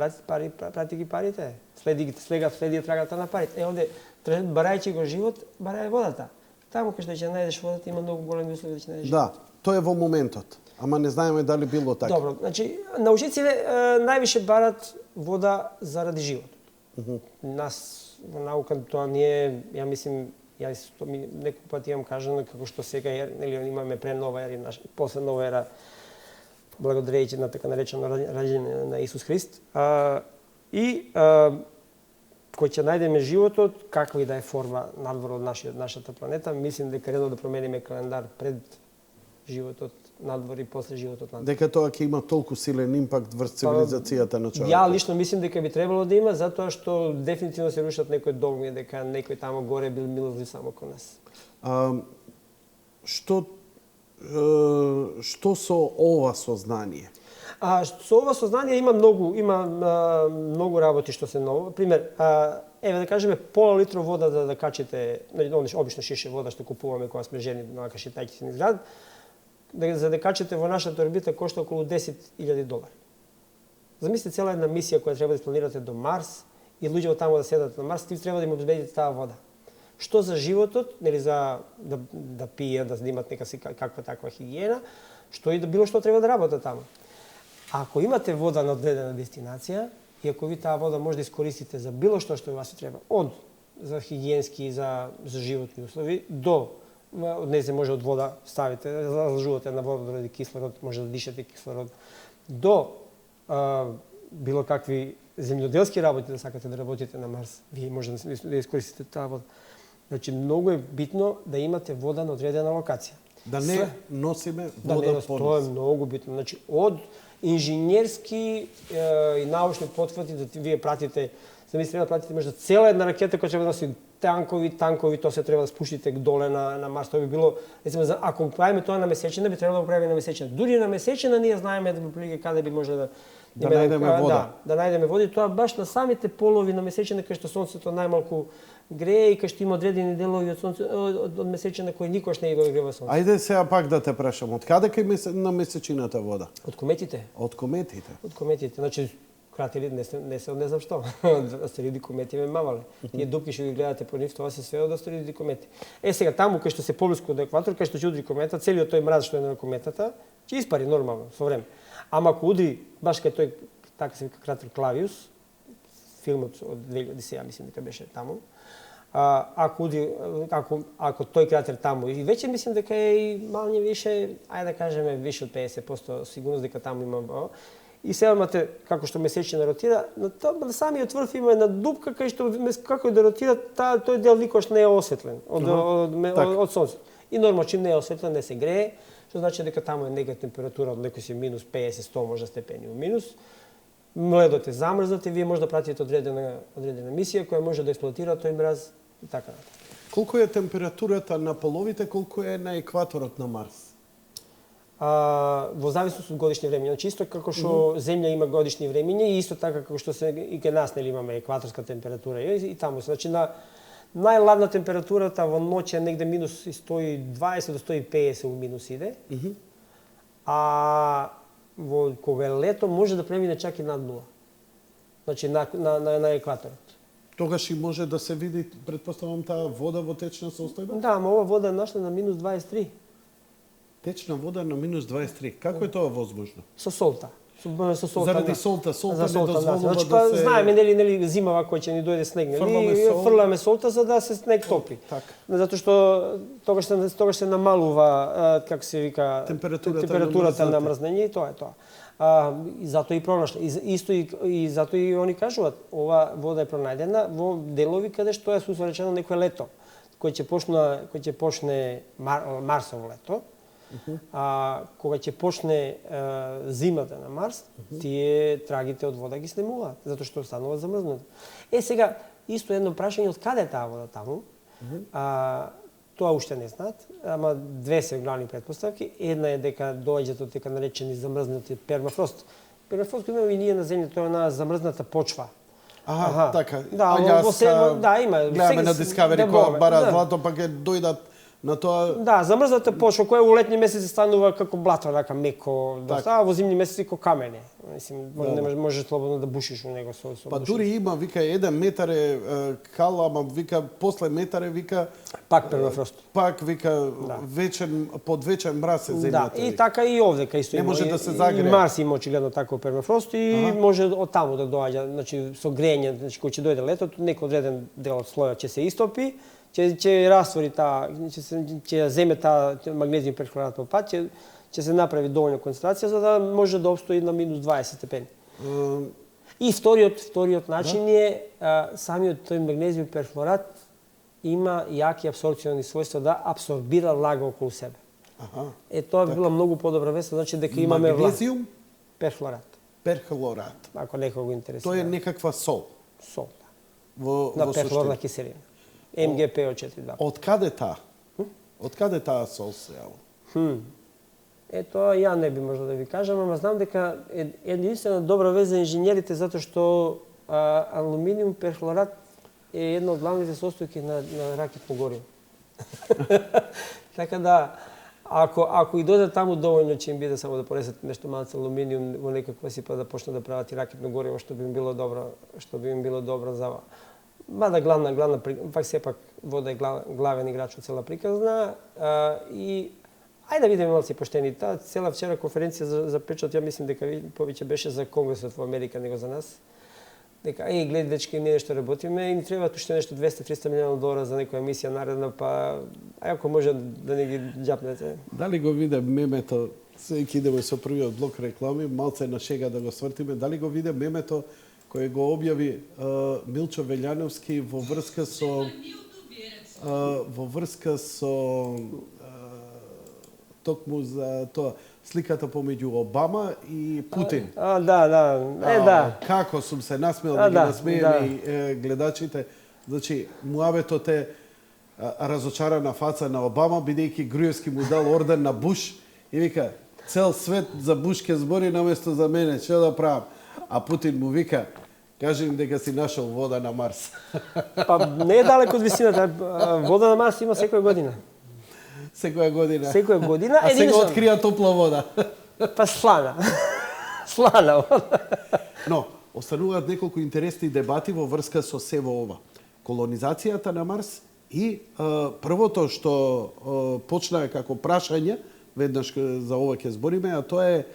парите. Следи трагата на парите. Овде, барајќи го живот, барај водата. Таму кај што ќе најдеш водата, има многу големи услови да ќе најдеш. Да, тоа е во моментот. Ама не знаеме дали било така. Добро, значи, научниците највише барат вода заради животот. Нас, во науката, тоа ние, ја мислим, јас некој пат имам кажано, како што сега, нели, имаме пре нова ера, после нова ера, благодарејќи на така наречено раѓање на Исус Христ. Кој ќе најдеме животот, каква и да е форма надвор од нашата планета, мислим дека редно да промениме календар пред животот надвор и после животот надвор. Дека тоа ќе има толку силен импакт врз цивилизацијата на човекот. Ја лично мислим дека би требало да има, затоа што дефинитивно се рушат некои догми, дека некој тамо горе бил милозлив само кон нас. Што со ова сознание? Со ова сознание има многу работи што се ново. Пример, еве да кажеме пола литро вода да качите, обично шише вода што купуваме кога сме жени на кашетајќи се низ град, за да качите во нашата орбита кошта околу $10,000. Замислите цела една мисија која треба да испланирате до Марс и луѓето таму да седат на Марс, ти треба да им обезбедите таа вода. Што за животот, нели за да пијат, да имат нека си каква таква хигиена, што и да било што треба да работат таму. Ако имате вода на одредена дестинација и ако ви таа вода може да искористите за било што вас треба, за хигиенски, за животни услови, од незе може од вода ставите, залажувате на вода доради кислород, може да дишате кислород, до било какви земјоделски работи да сакате да работите на Марс, вие може да искористите таа вода. Значи, многу е битно да имате вода на одредена локација. Да не носиме вода по тоа е нас. многу битно. Значи, од инженерски и научни потврди да вие пратите, замислите да пратите можда цела една ракета која треба да носи танкови, тоа се треба да спуштите доле на Марс. Тоа би било, рецимо, ако правиме тоа на месечина, би требало да го правиме на месечина. Дури на месечина ние знаеме да прилика каде би може да најдеме вода. Да најдеме вода. И тоа баш на самите полови на месечина кај што сонцето најмалку грее и кај што има одредени делови од месечина кои никош не го грева сонце. Ајде сега пак да те прашам, од каде кај на месечината вода? Од кометите. Од кометите. Од кометите. Значи, кратели, не знам што. Астероиди, комети ме мавале. Тие дупки што ги гледате по нив, тоа се све од астероиди, комети. Сега таму кај што се поблиску до екватор, кај што ќе удри комета, целиот тој мраз што е на кометата, ќе испари нормално со време. Ама ако удри баш кај тој, така се вика, кратер Клавиус, филмот од 2010, мислим дека беше таму, ако тој кратер таму, и веќе мислим дека е и малње више, ајде да кажеме, више од 50% сигурност дека таму има. И сега имате, како што месечина ротира, на самиот врв има една дупка кај што како и да ротира, тој дел никош не е осветлен од сонцето. И нормално чим не е осветлен, не се грее, што значи дека таму е нега температура од некој си минус 50-100 може степени у минус. Ледот е замрзнат и вие може да пратите одредена мисија која може да експлоатира тој мраз и така натаму. Колку е температурата на половите, колку е на екваторот на Марс? Во зависност од годишни времиња. Значи, исто како што Земја има годишни времиња и исто така како што се и кај нас нели имаме екваторска температура и таму се. Значи на најладна температурата во ноќ е негде минус 120 до 150 у минус иде. А кога е лето може да премине чак и над нула. Значи на екваторот. Тогаш и може да се види, предпоставам, таа вода во течна состојба? Да, ама ова вода е нашла на минус 23. Течна вода на минус 23. Како е тоа возможно? Со солта. Со солта. Заради солта не дозволува значи, да се... Знаеме, нели зимава кој ќе ни дојде снег, нели? Фрламе солта за да се снег топи. Затоа што тогаш се намалува, како се вика, температурата на мрзнење и тоа е тоа. И затоа и пронашле. И затоа и они кажуваат, ова вода е пронајдена во делови каде што е сусречено некое лето, кој ќе почне Марсово лето. Кога ќе почне зимата на Марс, тие трагите од вода ги снемуваат, затоа што станува замрзнато. Сега, исто едно прашање, од каде е таа вода таму? Тоа уште не знаат, ама две се главни претпоставки. Една е дека доаѓаат од така наречени замрзнати пермафрост. Пермафрост го имаме и ние на земјата, тоа е една замрзната почва. Така. Има. Гледаме на Discovery кога бараат злато, па ќе дојдат на тоа... Да, замрзната почва која во летни месеци станува како блато, така меко, а во зимни месеци како камене. Мислим, не можеш слободно да бушиш у него со Па дури има, вика, 1 метар е кал, ама вика, после метар е, вика... Пак пермафрост. Пак, вика, подвечен мраз е земјата. Да, и така и овде, кај што не може да се загрее. И Марс има очигледно таков пермафрост и може од таму да доаѓа, значи со грење, значи кога ќе дојде летото, некој одреден дел од слојот ќе се истопи, ќе раствори ќе земе таа магнезиум перхлорат по пат, ќе се направи доволна концентрација за да може да обстои на минус 20 степени. И вториот начин е самиот тој магнезиум перхлорат има јаки апсорбциони својства да апсорбира влага околу себе. Аха. Тоа би била многу подобра вест, значи дека имаме Магнезиум, перхлорат, перхлорат. ако некој го интересира. Тоа е некаква сол сол, во на во перхлорна суштина. киселина. МГПО4, Од каде таа? Од каде таа сол се јава? Тоа ја не би можел да ви кажам, ама знам дека е единствена добра вест за инженерите затоа што алуминиум перхлорат е една од главните состојки на ракетно гориво. Така да, ако и дојдат таму доволно ќе им биде само да понесат нешто малце алуминиум во некаква сипа да почнат да прават и ракетно гориво, што би им било добро за мада главна пак сепак вода е главен играч од цела приказна и ајде да видиме малце поштени. Таа цела вчера конференција за печат, ја мислам дека повеќе беше за Конгресот во Америка него за нас. Дека, гледај дечки, ние нешто работиме и ни требаат уште нешто 200-300 милиона долара за некоја емисија наредна, па ако може да не ги џапнете. Дали го виде мемето, сега идеме со првиот блок реклами, малце на шега да го свртиме, дали го виде мемето кој го објави Милчо Велјановски во врска со токму за тоа сликата помеѓу Обама и Путин. Да. Како сум се насмеал да ги насмеем и гледачите. Значи, муабетот е разочарана фаца на Обама, бидејќи Груевски му дал орден на Буш и вика, цел свет за Буш ке збори наместо за мене, што да правам? А Путин му вика, кажи им дека си нашол вода на Марс. Па не е далеко од висината, вода на Марс има секоја година. Секоја година. А сега открија топла вода. Па слана. Слана вода. Но, остануваат неколку интересни дебати во врска со сево ова. Колонизацијата на Марс и првото што почна како прашање, веднаш за ова ќе збориме, а тоа е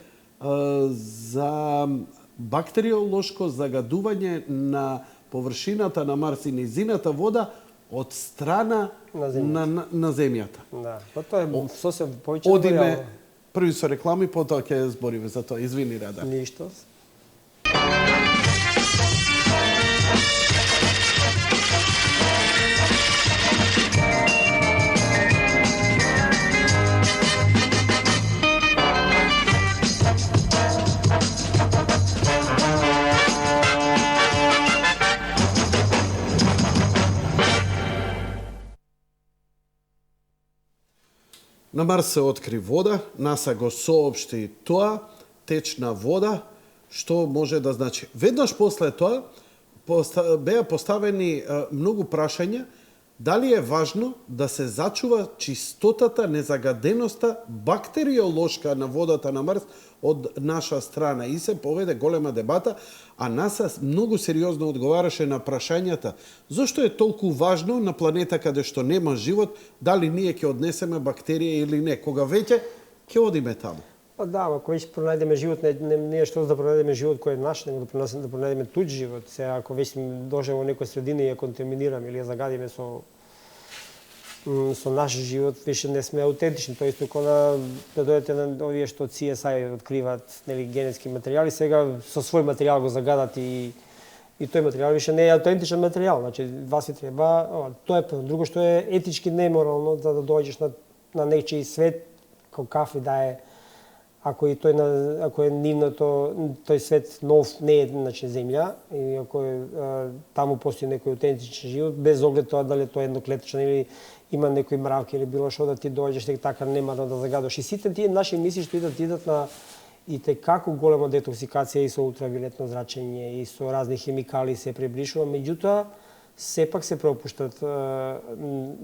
за бактериолошко загадување на површината на Марс и низината вода од страна на земјата. Да, тоа е сосем повеќе. Одиме први со реклами, потоа ќе збориме за тоа. Извини, Рада. Ништо. На Марс се откри вода, НАСА го соопшти тоа, течна вода, што може да значи. Веднаш после тоа беа поставени многу прашања дали е важно да се зачува чистотата, незагаденоста бактериолошка на водата на Марс од наша страна. И се поведе голема дебата, а НАСА многу сериозно одговараше на прашањата зошто е толку важно на планета каде што нема живот, дали ние ќе однесеме бактерија или не. Кога веќе ќе одиме таму. Па да, ако веќе пронајдеме живот, не е што да пронајдеме живот кој е наш, него да пронајдеме туѓ живот. Сега ако веќе доживеме во некоја средина и ја контаминираме или ја загадиме со наш живот, више не сме аутентични. Тоа исто како да дојдете на овие што CSI откриваат генетски материјали, сега со свој материјал го загадат и тој материјал више не е аутентичен материјал. Значи, вас ви треба, тоа е друго што е етички неморално да дојдеш на нечии свет, како кафе да е, ако е нивното, тој свет нов не е значи земја, и ако таму постои некој аутентичен живот, без оглед тоа дали тоа е едноклетичен или има некои мравки или било што да ти дојдеш така нема да загадаш. И сите тие наши емисии што идат на и како голема детоксикација и со ултравиолетно зрачење и со разни хемикали се пребришува, меѓутоа сепак се пропуштат.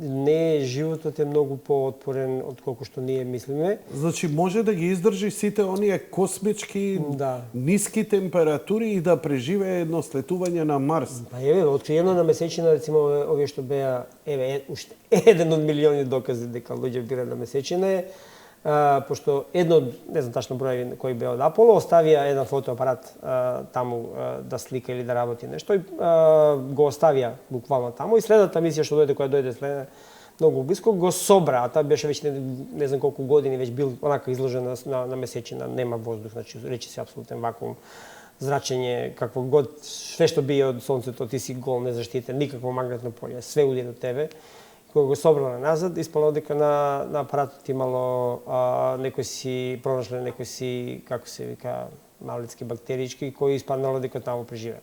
Не, животот е многу поотпорен од колку што ние мислиме. Значи може да ги издржи сите оние космички ниски температури и да преживее едно слетување на Марс. Па откриено на месечина, рецимо овие што беа, уште еден од милиони докази дека луѓе бира на месечина е, пошто едно од, не знам тачно број кој беа од Аполо, оставија еден фотоапарат таму да слика или да работи нешто и го оставија буквално таму и следната мисија што која дојде многу близко, го собра, а таа беше веќе не знам колку години веќе бил онака изложен на месечина, нема воздух, значи речи се апсолутен вакуум, зрачење, какво год, све што бие од сонцето, ти си гол, незаштитен, никакво магнетно поле, све уди до тебе. кога го собрале назад, испало дека на апаратот имало некои си пронашле некои си, како се вика, малицки бактерички кои испаднало дека таму преживеа.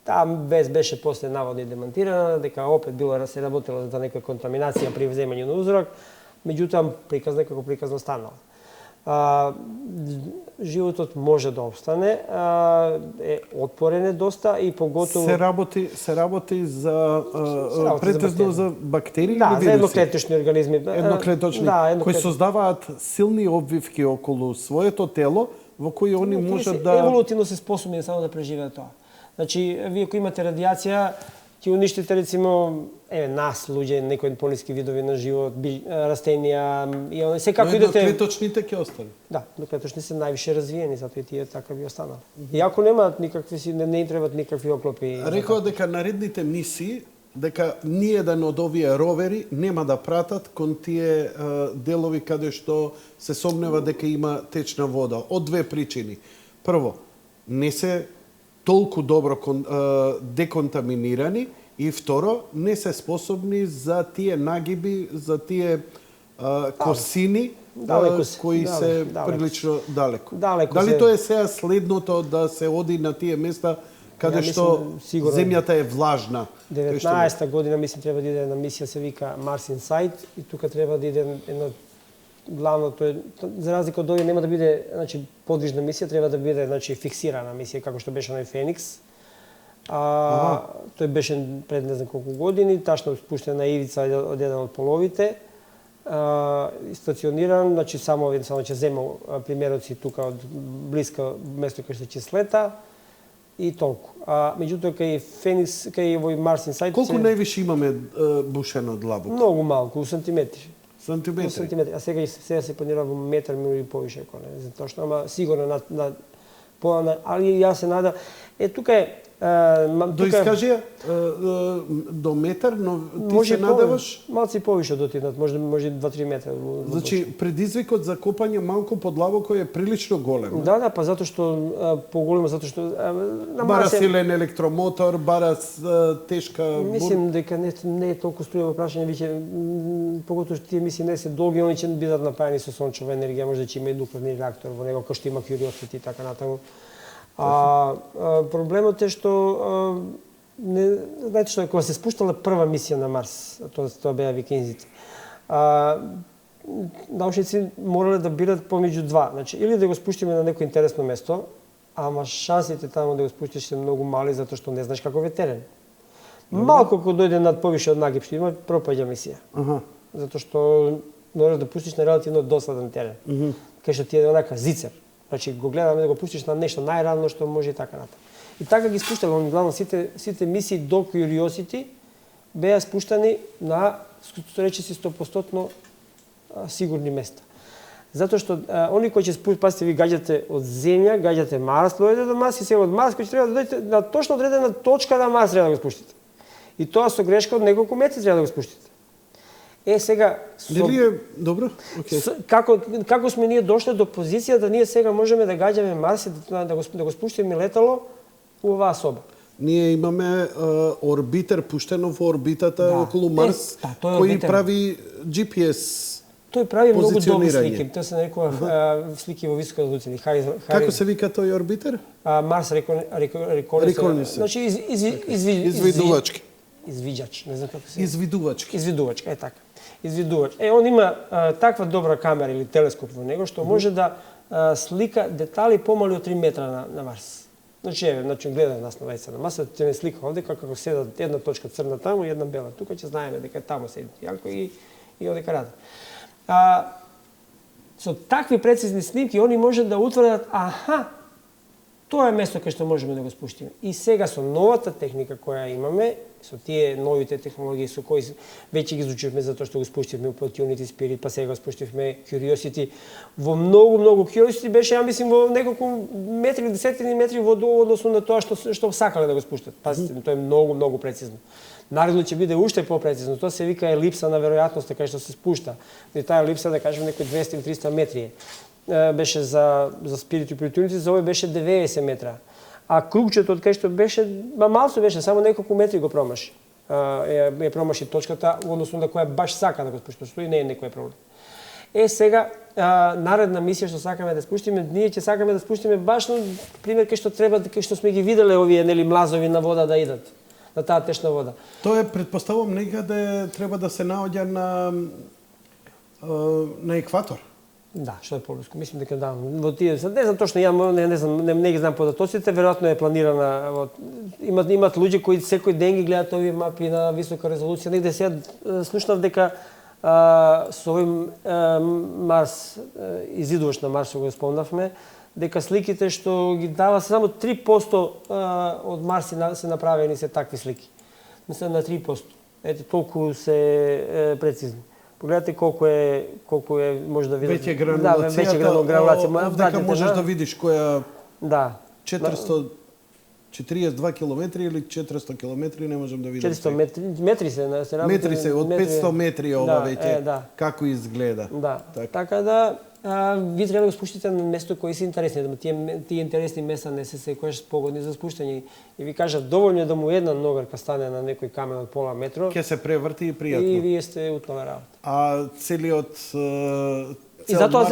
Таа вест беше после наводно демонтирана, дека опет било се работело за некоја контаминација при вземање на узорок, меѓутоа приказна како приказно станало. Животот може да обстане, е отпорен е доста и поготово се работи за претежно за бактерии или за вируси? едноклеточни организми. Едноклеточни, кои создаваат силни обвивки околу своето тело, во кои они можат да... Еволутивно се способни само да преживеат тоа. Значи, вие ако имате радиација, ќе уништите рецимо нас, луѓе, некои пониски видови на живот, растенија и секако идете. Едноклеточните ќе останат. Да, едноклеточни се највише развиени, затоа и тие така би останали. И ако немаат никакви не им требаат никакви оклопи. Рекоа дека наредните мисии, дека ниеден од овие ровери нема да пратат кон тие делови каде што се сомнева дека има течна вода. Од две причини. Прво, не се толку добро деконтаминирани и второ, не се способни за тие нагиби, за тие косини кои се прилично далеко. Дали тоа е сега следното да се оди на тие места каде што земјата е влажна? 19-та година мислам треба да иде една мисија се вика Mars Insight и тука треба да иде едно главното е, за разлика од овие нема да биде, значи подвижна мисија, треба да биде, значи фиксирана мисија како што беше на Феникс. Тој беше пред не знам колку години, ташно спуштен на ивица од еден од половите. Стациониран, значи само ќе земал примероци тука од блиска место кај што ќе слета и толку. Меѓутоа кај Феникс, кај овој Mars Insight колку највише имаме бушено длабоко? Многу малку, сантиметри. Сантиметри. А сега се планира во метар или повише, ако не знам точно, ама сигурно али јас се надам. Тука е до искажија до метар, но ти се надеваш малци повише до отиднат, може 2-3 метра. Значи предизвикот за копање малку подлабоко е прилично голем. Да, па затоа што поголемо, затоа што бара силен електромотор, бара тешка Мислим дека не е толку струјаво прашање, веќе поготово што тие мисии не се долги, они ќе бидат напајани со сончева енергија, може да ќе има и нуклеарни реактор во него, кој што има Curiosity и така натаму. Проблемот е што знаете што, кога се спуштала прва мисија на Марс, тоа беа викинзите, научници морале да бират помеѓу два. Значи, или да го спуштиме на некој интересно место, ама шансите таму да го спуштиш се многу мали, затоа што не знаеш каков е терен. Малку кога дојде над повише од нагиб што има, пропаѓа мисија. Затоа што мораш да пуштиш на релативно досаден терен. Кај што ти е онака зицер. Значи го гледаме да го пуштиш на нешто најрано што може и така натаму. И така ги спуштале, главно сите мисии до Curiosity беа спуштани на, што речиси, 100% сигурни места. Затоа што они кои ќе пасите, ви гаѓате од Земја, гаѓате Марс, дојдете до Марс и сега од Марс кој ќе треба да дојдете на точно одредена точка на Марс треба да го спуштите. И тоа со грешка од неколку метри треба да го спуштите. Сега дали е добро? Како сме ние дошле до позиција да ние сега можеме да гаѓаме Марс и да го спуштиме летало у оваа соба? Ние имаме орбитер пуштено во орбитата околу Марс, кој прави GPS. Тој прави многу добри слики. Тоа се нарекува слики во висока резолуција. Како се вика тој орбитер? Марс Reconnaissance. Значи извидувачки. Извиđač, не знам како се. Извидувачки. Извидувачка, така. Извидувач. Он има таква добра камера или телескоп во него што може да слика детали помали од 3 метра на Марс. Значи гледа нас на лајца на Марс, ќе не слика овде како седат една точка црна таму и една бела. Тука ќе знаеме дека таму седи Јанко и одека рада. Со такви прецизни снимки они може да утврдат тоа е место кај што можеме да го спуштиме. И сега со новата техника која имаме, со тие новите технологии со кои веќе ги изучивме затоа што го спуштивме Opportunity, Spirit, па сега го спуштивме Curiosity. Во многу Curiosity беше, ја мислим, во неколку метри или десетини метри во односно на тоа што сакале да го спуштат. Пазите, тоа е многу прецизно. Наредно ќе биде уште попрецизно. Тоа се вика елипса на веројатноста кај што се спушта. И таа елипса, да кажеме, некои 200 или 300 метри беше за Spirit и Opportunity, за овој беше 90 метра. А кругчето од кај што беше, малку беше, само неколку метри го промаши. ја промаши точката, односно на која баш сака да го спушти, што и не е некој проблем. Сега, наредна мисија што сакаме да спуштиме, ние ќе сакаме да спуштиме баш на пример кај што треба, кај што сме ги виделе овие нели млазови на вода да идат, на таа течна вода. Тоа е, предпоставувам, некаде треба да се наоѓа на екватор. Да, што е поблиску. Мислам дека да. Во тие, не знам точно, не знам, не ги знам податоците, веројатно е планирана. Имат луѓе кои секој ден ги гледаат овие мапи на висока резолуција. Негде сега слушнав дека со овој Марс, изидуваш на Марс, го спомнавме, дека сликите што ги дава само 3% од Марс се направени се такви слики. Мислам на 3%. Ете, толку се прецизни. Погледате колку е може да видите. Веќе гранулацијата. Да, веќе гранулација. Овдека можеш да видиш која да. 442 километри или 400 километри, не можам да видам. 400 метри се работи. Метри се, од 500 метри ова веќе, да. како изгледа. Да, така да ви треба да го спуштите на место кои се интересни, да тие интересни места не се секогаш погодни за спуштање. И ви кажав, доволно е да му една ногарка стане на некој камен од пола метро. Ќе се преврти и пријатно. И вие сте утнова работа. А целиот И затоа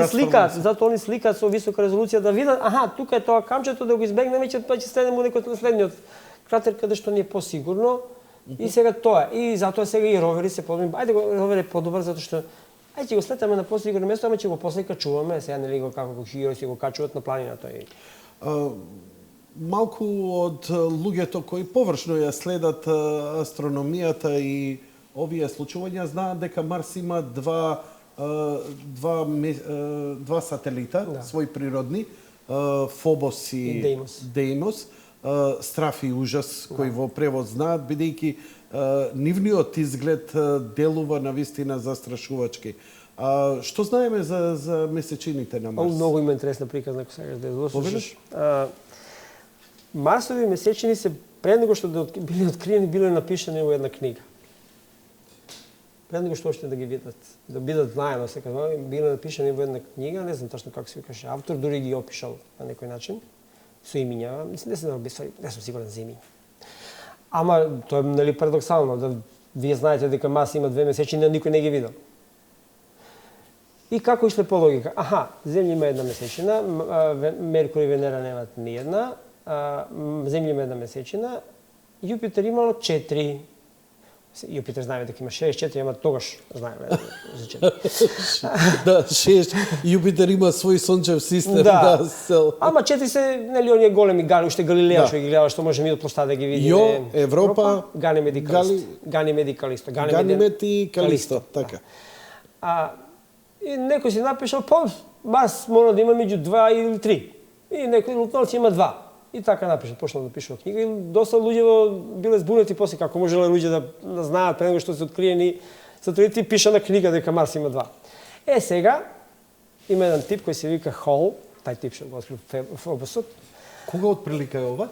они сликаат со висока резолуција да видат, тука е тоа камчето, да го избегнеме, ќе следнеме некој следниот кратер каде што ни е посигурно. И сега тоа. И затоа сега и ровери се подобри. Ајде ровер е подобар затоа што ќе го слетаме на посигурно место, ама ќе го после качуваме, сега нели го како хирои си го качуваат на планината. Малку од луѓето кои површно ја следат астрономијата и овие случувања знаат дека Марс има два сателита, свој природни, Фобос и Деимос, Страф и Ужас, кои во превод знаат, бидејќи нивниот изглед делува на вистина застрашувачки. Што знаеме за месечините на Марс? Многу има интересна приказна, ако сакаш да ја слушаш. Марсови месечини се пред него што биле откриени, биле напишани во една книга. Пред него што уште да ги видат, да бидат знаено, се казва, биле напишани во една книга, не знам точно како се викаше автор, дури ги опишал на некој начин, со имиња, мислам, не сум сигурен за имиња. Ама тоа е нели парадоксално, да вие знаете дека Марс има 2 месечини, а никој не ги видел. И како ишле по логика? Земја има една месечина, Меркур и Венера немаат ни една, Земја има една месечина, Јупитер имало 4. Јупитер знаеме дека има 64, ама тогаш знаеме за 4. Да, 6. Јупитер има свој сончев систем. Ама 4 се, нели, оние големи гали, уште Галилеја што ги гледа, што може ми од площада да ги види. Европа, Ганимед и Калисто. Ганимед и Калисто, така. И некој си напишал, Марс мора да има меѓу 2 или 3. И некој лутнал си има 2. И така напишал, почнал да пишува книга и доста луѓе биле збунети после како можеле луѓе да знаат пред него што се откриени сателити, пиша на книга дека Марс има 2. Сега има еден тип кој се вика Хол, тај тип што го открил Фобосот. Кога отприлика е ова?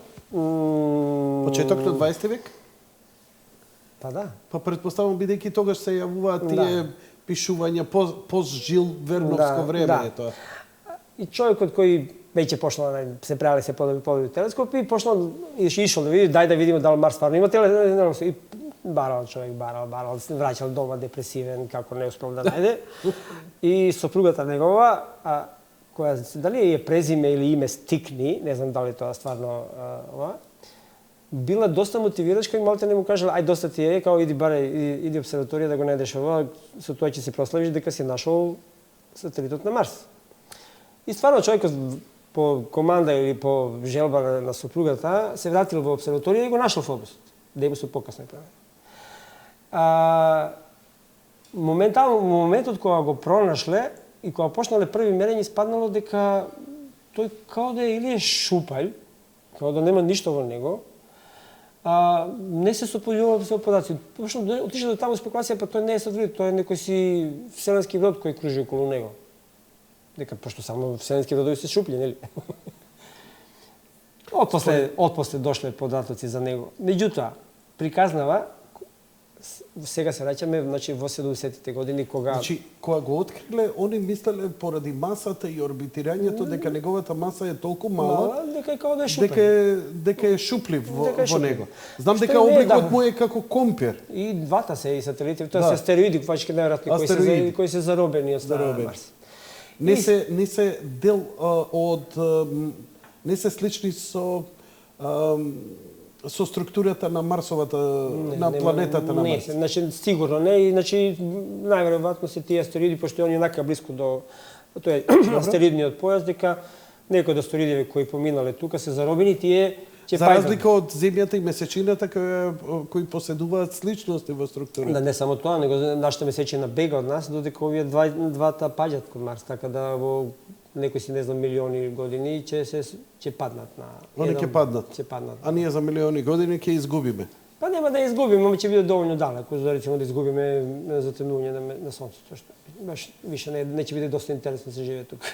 Почеток на 20 век? Па да. Па предпоставам бидејќи тогаш се јавуваат тие пишувања пост-Жил Верновско време е тоа. И човекот кој веќе почнал се правиле се подобри телескопи, почнал ишол да види, дај да видиме дали Марс стварно има телескоп. И барал човек, барал, се враќал дома депресивен, како не успел да најде. И сопругата негова, која дали е презиме или име Стикни, не знам дали тоа стварно ова, била доста мотивирачка и малте не му кажала, ај доста ти е, као иди иди обсерваторија да го најдеш ова, со тоа ќе се прославиш дека си нашол сателитот на Марс. И стварно човекот по команда или по желба на сопругата се вратил во обсерваторија и го нашол Фобосот. Деимосот покасно прави. Моментот кога го пронашле и кога почнале први мерења, испаднало дека тој као да е или е шупај, као да нема ништо во него, не се сопојувал со подаци. Почнал отише до таму спекулација, па тој не е сателит, тој е некој си вселенски брод кој кружи околу него. Дека пошто само вселенски бродови се шупли, нели? Отпосле дошле податоци за него. Меѓутоа, приказнава сега се враќаме значи во 70-тите години кога Значи, кога го откриле, они мислеле поради масата и орбитирањето дека неговата маса е толку мала, дека е како да е шупен. дека е шуплив во Дека е шуплив. него. Знам Што дека не е, обликот да. му е како компир. И двата се и сателити, тоа Да. се астероиди, квачки најверојатно Астероиди. кои се заробени од страна на Заробени. Марс. Не се дел не се слични со структурата на Марсовата, на планетата на не, Марс. значи сигурно не, и значи најверојатно се тие астероиди пошто они нака блиску до тоа е астероидниот појас, дека некои од астероидите кои поминале тука се заробени, тие ќе За разлика од Земјата и Месечината кои поседуваат сличности во структурата. Да, не само тоа, него нашата месечина бега од нас, додека овие двата паѓат кон Марс, така да во некои си не знам милиони години ќе паднат на Они ќе паднат. Ќе паднат. А ние за милиони години ќе изгубиме. Па нема да изгубиме, ама ќе биде доволно далеко за речемо да изгубиме затемнување на сонцето, што баш више не ќе биде доста интересно да се живее тука.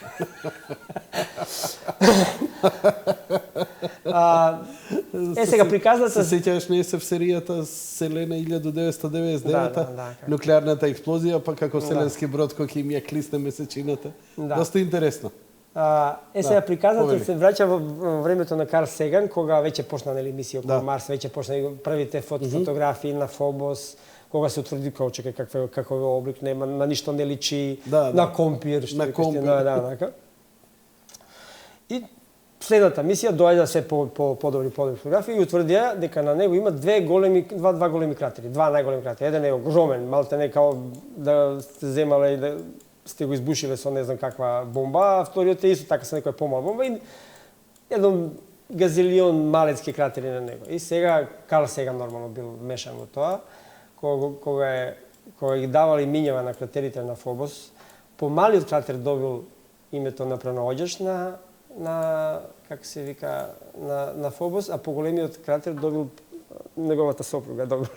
Сега приказната Се сеќаваш не се в серијата Селена 1999, да, нуклеарната експлозија, па како Селенски брод кој ќе им ја клисне месечината. Да. Доста интересно. Сега приказната повели. се враќа во времето на Карл Сеган, кога веќе почна нели мисија околу Да. Марс, веќе почна првите фотографии на Фобос, кога се утврди како чека каков е облик, нема на ништо не личи, Да, на да. компир, што На рекавте, компир. така. И следната мисија доаѓа се подобри фотографии и утврдија дека на него има два големи кратери, два најголеми кратери. Еден е огромен, малте као да сте земале и да сте го избушиле со не знам каква бомба, а вториот е исто така со некоја помала бомба и еден газилион малецки кратери на него. И сега Карл Сеган нормално бил мешан во тоа, кога ги давали минјава на кратерите на Фобос, помалиот кратер добил името на пронаоѓач на как се вика на Фобос, а поголемиот кратер добил неговата сопруга добил.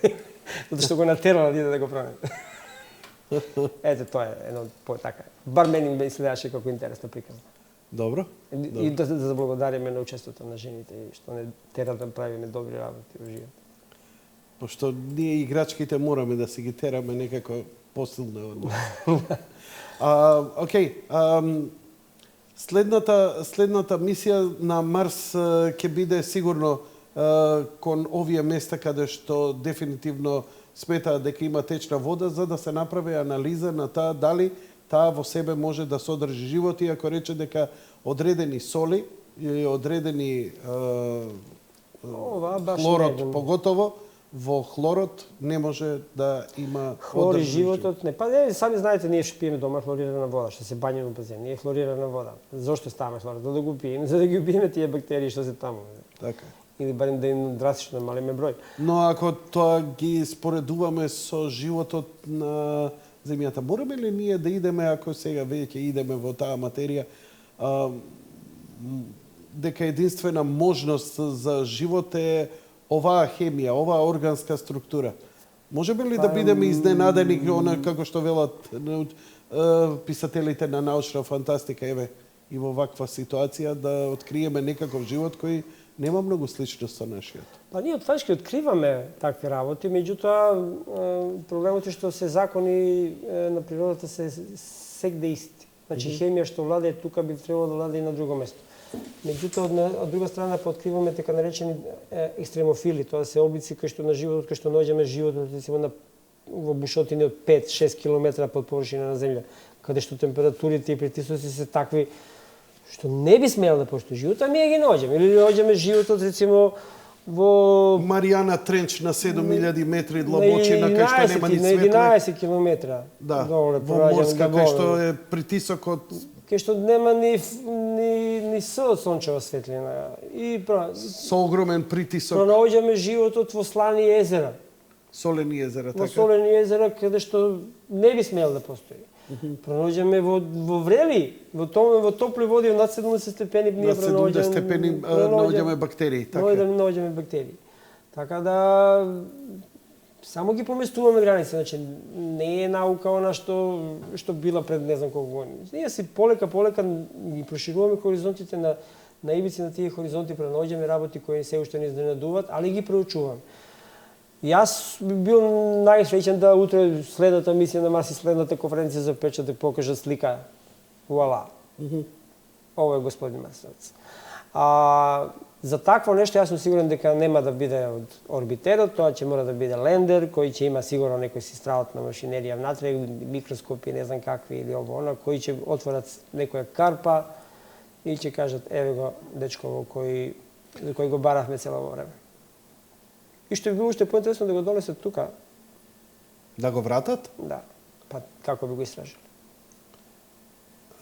Затоа што го натерала да го пронајде. Ете, тоа е едно така. Бар мене ме изгледаше како интересна приказна. Добро. И да заблагодариме на учеството на жените и што не терат да правиме добри работи во живот. Пошто ние играчките мораме да си ги тераме некако посилно од нас. Океј, следната мисија на Марс ќе биде сигурно кон овие места каде што дефинитивно сметаат дека има течна вода, за да се направи анализа на таа дали таа во себе може да содржи живот, иако рече дека одредени соли и одредени Ова баш хлорот не, поготово, во хлорот не може да има хлори одржлив животот не. Па не, сами знаете, ние што пиеме дома хлорирана вода, што се бањаме во базен, ние хлорирана вода. Зошто ставаме хлорот? Да го пиеме, за да ги убиеме тие бактерии што се таму. Така. Или барем да им драстично намалиме број. Но ако тоа ги споредуваме со животот на Земјата, мораме ли ние да идеме, ако сега веќе идеме во таа материја, дека единствена можност за живот е оваа хемија, оваа органска структура? Можеме ли да бидеме изненадени, како што велат писателите на научна фантастика, еве, и во ваква ситуација да откриеме некаков живот кој нема многу сличност со нашиот? Па ние отвачки откриваме такви работи, меѓутоа проблемот е што се закони на природата се сегде исти. Значи хемија што владее тука би требало да владее и на друго место. Меѓутоа од друга страна откриваме така наречени екстремофили, тоа се облици кои што на животот, кои што наоѓаме животот рецимо во бушотини од 5-6 км под површина на земја, каде што температурите и притисоци се такви што не би смеел да постои живот, а ние ги наоѓаме. Или наоѓаме животот рецимо во Маријана Тренч на 7000 метри длабочина, кај што нема ни на светле. 11 километра. Да, доле, во морска, кај што е притисокот кај што нема ни С од сончева светлина. И со огромен притисок, пронаоѓаме животот во слани езера. солени езера, Во така? солени езера каде што не би смел да постои. Пронаоѓаме во врели, во топли води над 70 степени ние На 70 степени наоѓаме бактерии, така? Наоѓаме бактерии. Така да само ги поместуваме граници, значи не е наука она што била пред не знам колку години. Ние си полека ги прошируваме хоризонтите на ивици на тие хоризонти, пронаоѓаме работи кои се уште не изненадуваат, али ги проучуваме. Јас би бил најсреќен да утре следната мисија на Марс и следната конференција за печат да покажат слика. Вуала. Ово е господин Марсовец. За такво нешто јас сум сигурен дека нема да биде од орбитерот, тоа ќе мора да биде лендер кој ќе има сигурно некој си страутна машинерија внатре, микроскопи, не знам какви или ово она, кои ќе отворат некоја карпа и ќе кажат еве го дечково кој го баравме цело време. И што би било уште поинтересно да го донесат тука. Да го вратат? Да. Па како би го истражили?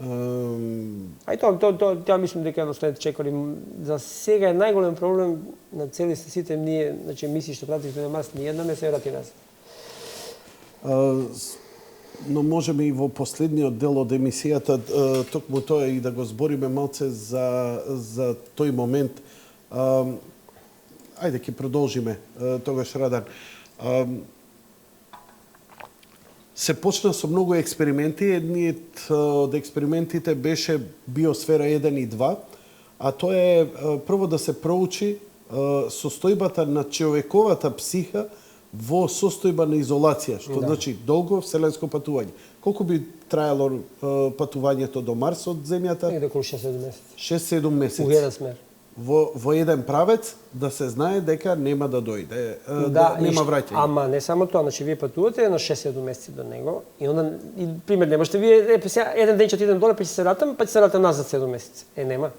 А и тоа мислам дека едноставно чекали. За сега е најголем проблем на цели сите ние, значи мисии што пратихме на Марс, ни една не се врати назад. Но можеме и во последниот дел од емисијата токму тоа и да го збориме малце за тој момент. Ајде ќе продолжиме тогаш, Радан. Се почна со многу експерименти. Едниот од експериментите беше Биосфера 1 и 2, а тоа е прво да се проучи состојбата на човековата психа во состојба на изолација, што значи долго вселенско патување. Колку би траело патувањето до Марс од Земјата? Негде околу 6-7 месеци. 6-7 месеци. У еден смер. Во еден правец да се знае дека нема да дојде, нема враќање. Ама не само тоа, значи вие патувате на 6-7 месеци до него и онда пример не можете вие еден ден ќе отидам доле па ќе се вратам, па ќе се вратам назад 7 месеци. Нема.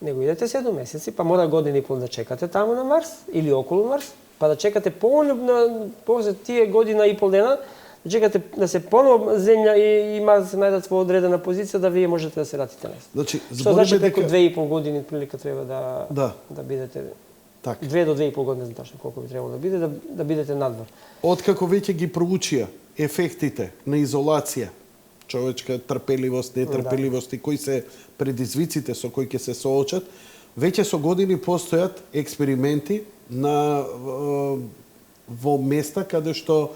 Него идете 7 месеци, па мора година и пол да чекате таму на Марс или околу Марс, па да чекате после тие година и пол дена, да чекате да се поново Земја и Марс се најдат во одредена позиција да вие можете да се вратите назад. Значи, што значи дека 2,5 години прилика треба да бидете. Так. 2 до 2,5 години, не знам тачно колку би требало да биде, да бидете надвор. Откако веќе ги проучија ефектите на изолација, човечка трпеливост, нетрпеливост и кои се предизвиците со кои ќе се соочат, веќе со години постојат експерименти во места каде што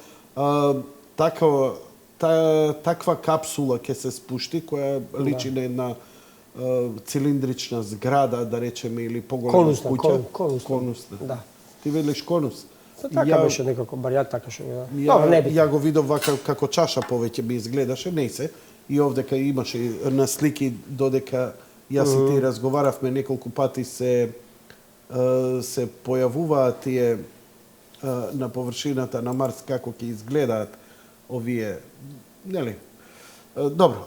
таква капсула ќе се спушти, која личи на една цилиндрична зграда, да речеме, или поголема куќа. Конусна. Да. Ти велиш конус. Така беше некако, бар ја така што ја го видов вака како чаша повеќе ми изгледаше, не се. И овдека имаше на слики додека јас и ти разговаравме неколку пати се појавуваат тие на површината на Марс како ќе изгледаат овие, нели? Добро,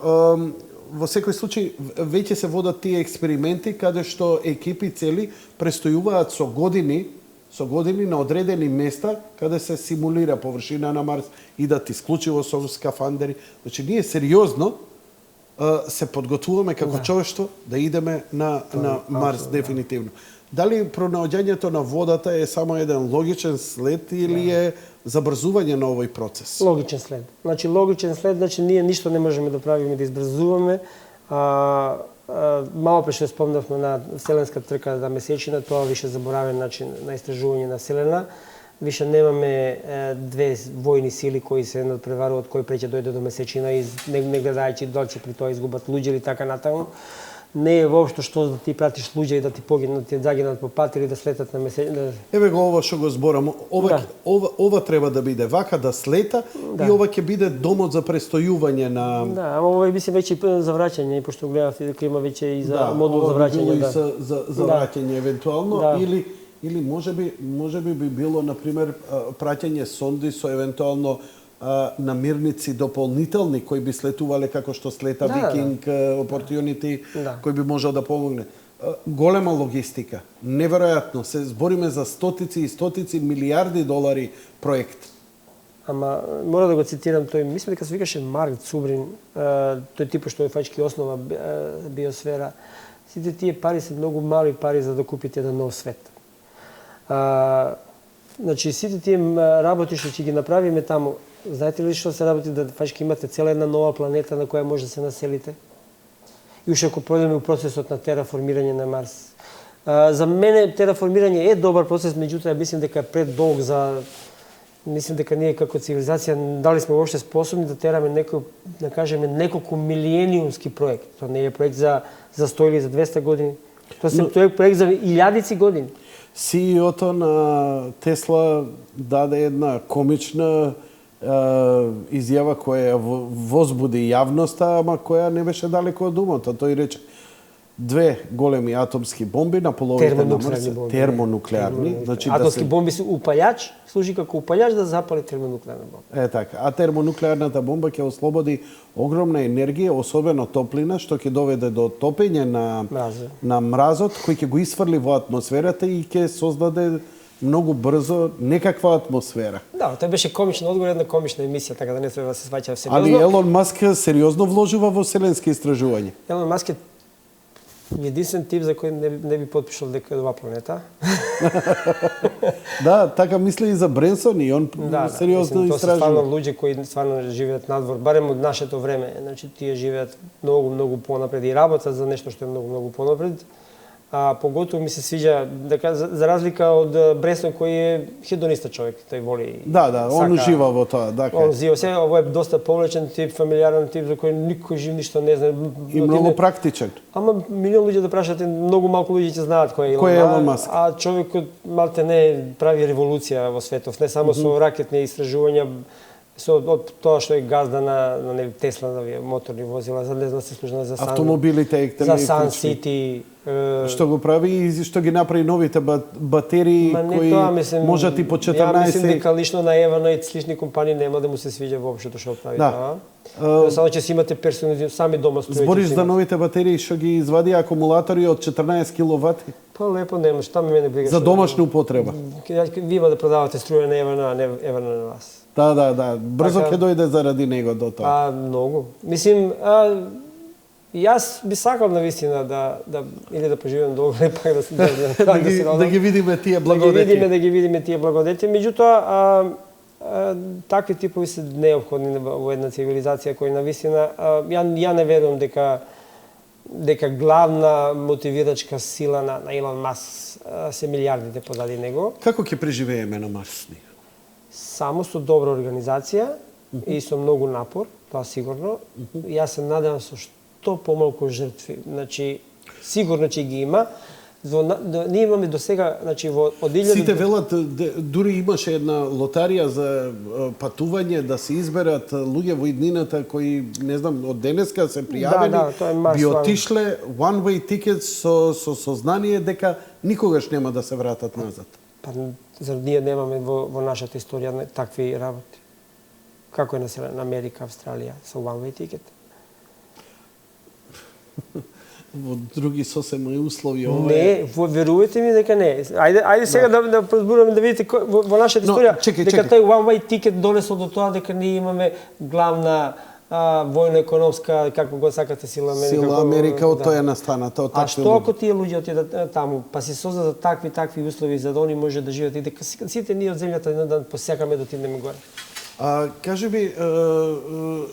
во секој случај веќе се водат тие експерименти каде што екипи цели престојуваат со години на одредени места каде се симулира површина на Марс, идат исклучиво со скафандери. Значи ние сериозно се подготвуваме како човештво да идеме на Марс дефинитивно. Дали пронаоѓањето на водата е само еден логичен след или е забрзување на овој процес? Логичен след. Значи логичен след, значи ние ништо не можеме да правиме да избрзуваме. Мало пре што спомнавме на вселенска трка за месечина, тоа више заборавен начин на истражување на Вселена. Више немаме две војни сили кои се надпреваруваат кој пред ќе дојде до месечина и не гледајќи дали ќе при тоа изгубат луѓе или така натаму. Не е воопшто што да ти пратиш луѓе и да ти погинат, да ти загинат по пат или да слетат на месечина. Еве го ова што го зборам. Ова треба да биде вака, да слета и ова ќе биде домот за престојување на... Да, ама ова би се веќе за враќање, пошто гледавте дека има веќе и за модул за враќање. Да, за враќање евентуално, или можеби би било, например, праќање сонди со евентуално намирници дополнителни кои би слетувале како што слета Викинг, Opportunity, кој би можел да помогне. Голема логистика. Неверојатно. Се збориме за стотици и стотици милиарди долари проект. Ама мора да го цитирам тој, мислам дека се викаше Марк Цубрин, тој типо што е фачки основа Биосфера. Сите тие пари се многу мали пари за да купите еден нов свет. Значи сите тие работи што ќе ги направиме таму, знаете ли што се работи да фачки имате цела една нова планета на која може да се населите? И уште ако пројдеме у процесот на тераформирање на Марс. За мене тераформирање е добар процес, меѓутоа мислам дека е предолг за... Мислам дека ние како цивилизација дали сме воопште способни да тераме некој, да кажеме, неколку милиениумски проект. Тоа не е проект за 100 или за 200 години. Тоа е проект за илјадици години. CEO-то на Тесла даде една комична изјава која возбуди јавноста, ама која не беше далеко од умото. Тој рече 2 големи атомски бомби на половите на Марс, термонуклеарни. Значи атомски бомби се упалјач, служи како упалјач да запали термонуклеарна бомба. Така. А термонуклеарната бомба ќе ослободи огромна енергија, особено топлина, што ќе доведе до топење на мразот, кој ќе го исфрли во атмосферата и ќе создаде многу брзо некаква атмосфера. Да, тоа беше комичен одговор, една комична емисија, така да не треба да се сваќа сериозно. Али Елон Маск сериозно вложува во вселенски истражување. Елон Маск е единствен тип за кој не би потпишал дека е ова планета. Да, така мисли и за Бренсон и он сериозно истражува. Тоа се стварно луѓе кои стварно живеат надвор, барем од нашето време. Значи тие живеат многу понапред и работат за нешто што е многу понапред. А поготово ми се свиѓа дека за разлика од Бренсон кој е хедониста човек, тој воли. Да, он ужива во тоа, така. Он зио се, ово е доста повлечен тип, фамилиарен тип за кој никој жив ништо не знае. И многу практичен. Ама милион луѓе да прашате, многу малку луѓе ќе знаат кој е Елон Маск. А човекот малте не прави револуција во светов, не само со ракетни истражувања, со од тоа што е газда на Тесла, на моторни возила, за не знам се служна за автомобилите, за Сан Сити. Што го прави и што ги направи новите батерии кои можат и по 14. Ја мислам дека лично на Евана и слични компании нема да му се свиѓа воопшто што прави тоа. Само че си имате персонални сами дома стојачи. Збориш за новите батерии што ги извади акумулатори од 14 киловати? Па лепо нема, што мене брига. За домашна употреба. Ви има да продавате струја на Евана, а не Евана на вас. Да. Брзо ќе дојде заради него до тоа. Многу. Мислим, јас би сакал навистина или да поживеам долго, или пак да ги видиме тие благодети. Да ги видиме тие благодети. Меѓутоа, такви типови се неопходни во една цивилизација која навистина, ја не верувам дека главна мотивирачка сила на Илон Маск се милиардите подади него. Како ќе преживееме на Марс? Само со добра организација и со многу напор, тоа сигурно. Јас се надевам со што помалку жртви. Значи, сигурно ќе ги има. Ние имаме до сега, значи во од 1000... Сите велат, дури имаше една лотарија за патување, да се изберат луѓе во иднината кои, не знам, од денеска се пријавени, би отишле one-way tickets со сознание дека никогаш нема да се вратат назад. Па, зар ние немаме во нашата историја такви работи? Како е на Америка, Австралија, со one-way ticket? Во други сосема услови Не, верувате ми дека не. Ајде сега да прозборуваме да видите во нашата историја дека тој one-way ticket донесол до тоа дека ние имаме главна војно-економска, како го сакате, сила Америка. Сила Америка од тоа е настаната. А што ако тие луѓе отидат таму, па се создадат такви услови за да они може да живеат и дека сите ние од земјата да посекаме да отидеме горе? Кажи ми,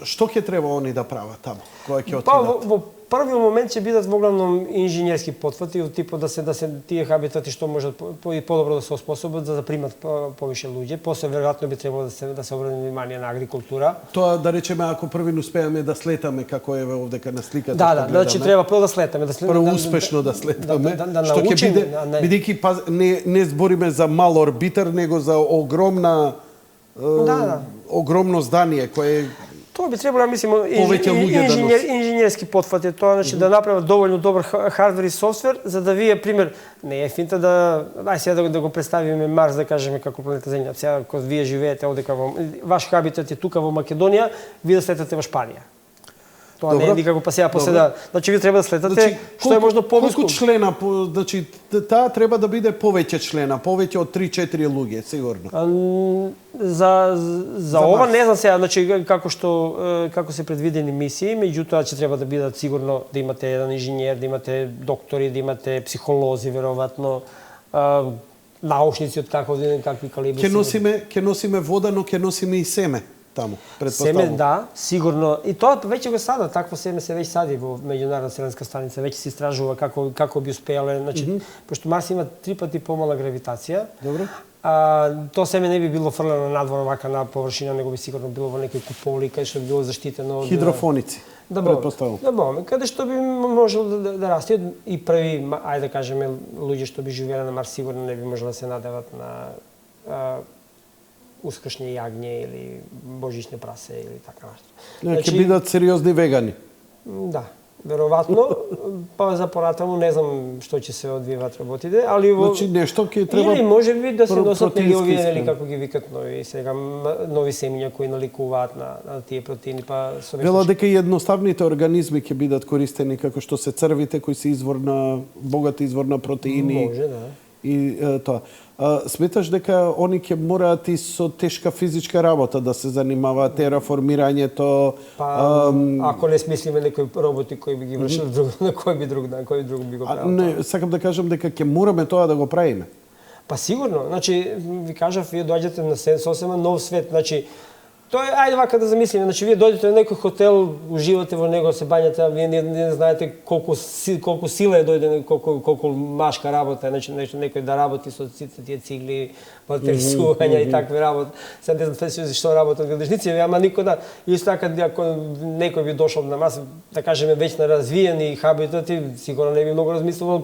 што ќе треба они да прават таму, кога ќе отидат? Па во првиот момент ќе бидат во главном инженерски потврди, од типот да се тие хабитати што можат и подобро да се оспособат за да примат повише луѓе. После веројатно би требало да се обрне внимание на агрикултура. Тоа да речеме ако првин успееме да слетаме како е овдека на сликата. Да, значи треба прво да слетаме, прво успешно да слетаме, што ќе биде бидејќи не збориме за мал орбитер, него за огромно здание кое Тоа би требало, мислим, инженерски потфати, тоа значи да направат доволно добар хардвер и софтвер за да вие пример не е финта сега да го представиме Марс да кажеме како планета Земја. Сега кога вие живеете овдека ваш хабитат е тука во Македонија, вие да слетате во Шпанија. Тоа не е никако па сега после значи вие треба да слетате што е можно поблиску. Колку члена, значи таа треба да биде повеќе члена, повеќе од 3-4 луѓе, сигурно. За ова не знам сега, значи како се предвидени мисии, меѓутоа ќе треба да бидат сигурно да имате еден инженер, да имате доктори, да имате психолози веројатно, научници од какви калибри. Ќе носиме вода, но ќе носиме и семе таму, предпоставувам. Семе, да, сигурно. И тоа веќе го сада, такво семе се веќе сади во меѓународна вселенска станица, веќе се истражува како би успеале, значи пошто Марс има 3 пати помала гравитација. Добро. Тоа семе не би било фрлено надвор вака на површина, него би сигурно било во некој куполи кај што би било заштитено од хидрофоници. Предпоставам. Да, бome. Каде што би можело да расте и први, ајде да кажеме, луѓе што би живееле на Марс сигурно не би можело да се надеват на ускршни јагње или божични прасе или така нешто. Ќе бидат сериозни вегани. Да, веројатно, па за поратаму не знам што ќе се одвиваат работите, али Значи нешто ќе треба. или може би да се носат нели овие, протеински нели како ги викат нови сега нови семиња кои наликуваат на тие протеини, па со Вела дека и едноставните организми ќе бидат користени како што се црвите кои се богат извор на протеини. Може, да. И тоа. Сметаш дека они ќе мораат и со тешка физичка работа да се занимаваат, тераформирањето. Па, ако не смислиме некои роботи кои би ги вршили друг, на кој друг би го правил. Не, сакам да кажам дека ќе мораме тоа да го правиме. Па сигурно, значи ви кажав, вие доаѓате на сосема нов свет, значи тоа е, ајде вака да замислиме, значи вие дојдете на некој хотел, уживате во него, се бањате, а вие не знаете колку сила е дојде, колку машка работа е, значи некој да работи со сите тие цигли, материсувања и такви работи. Сега не знам што работат градежници, ама никој да, исто така ако некој би дошол на Марс, да кажеме веќе развиени хабитати, сигурно не би многу размислувал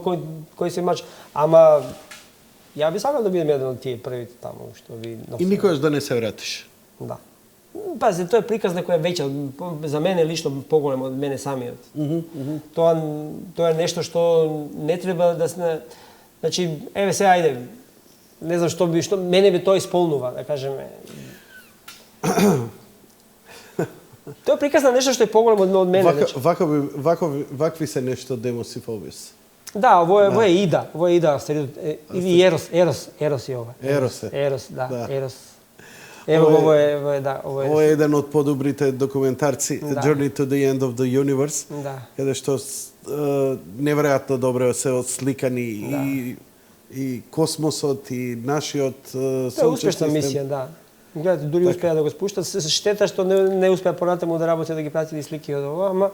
кој се мач, ама ја би сакал да бидам еден од тие првите таму што ви носат. И никогаш да не се вратиш. Да. Пази, тоа е приказ на кој е веќе за мене лично поголем од мене самиот. Тоа е нешто што не треба да се, значи еве се ајде. Не знам што мене би тоа исполнува, да кажеме. Тоа е приказ на нешто што е поголемо од мене. Вакви се нешто демоси фобис. Да, ово е Ида, или Ерос е ова. Ерос, да. Ерос. Ево, ово е. Ово е еден од подобрите документарци, Journey to the End of the Universe, каде што неверојатно добро се отсликани и космосот и нашиот сончев систем. Тоа е успешна мисија, да. Гледате, дури успеа да го спуштат. Штета што не успеа понатаму да работи да ги пратили слики од ова, ама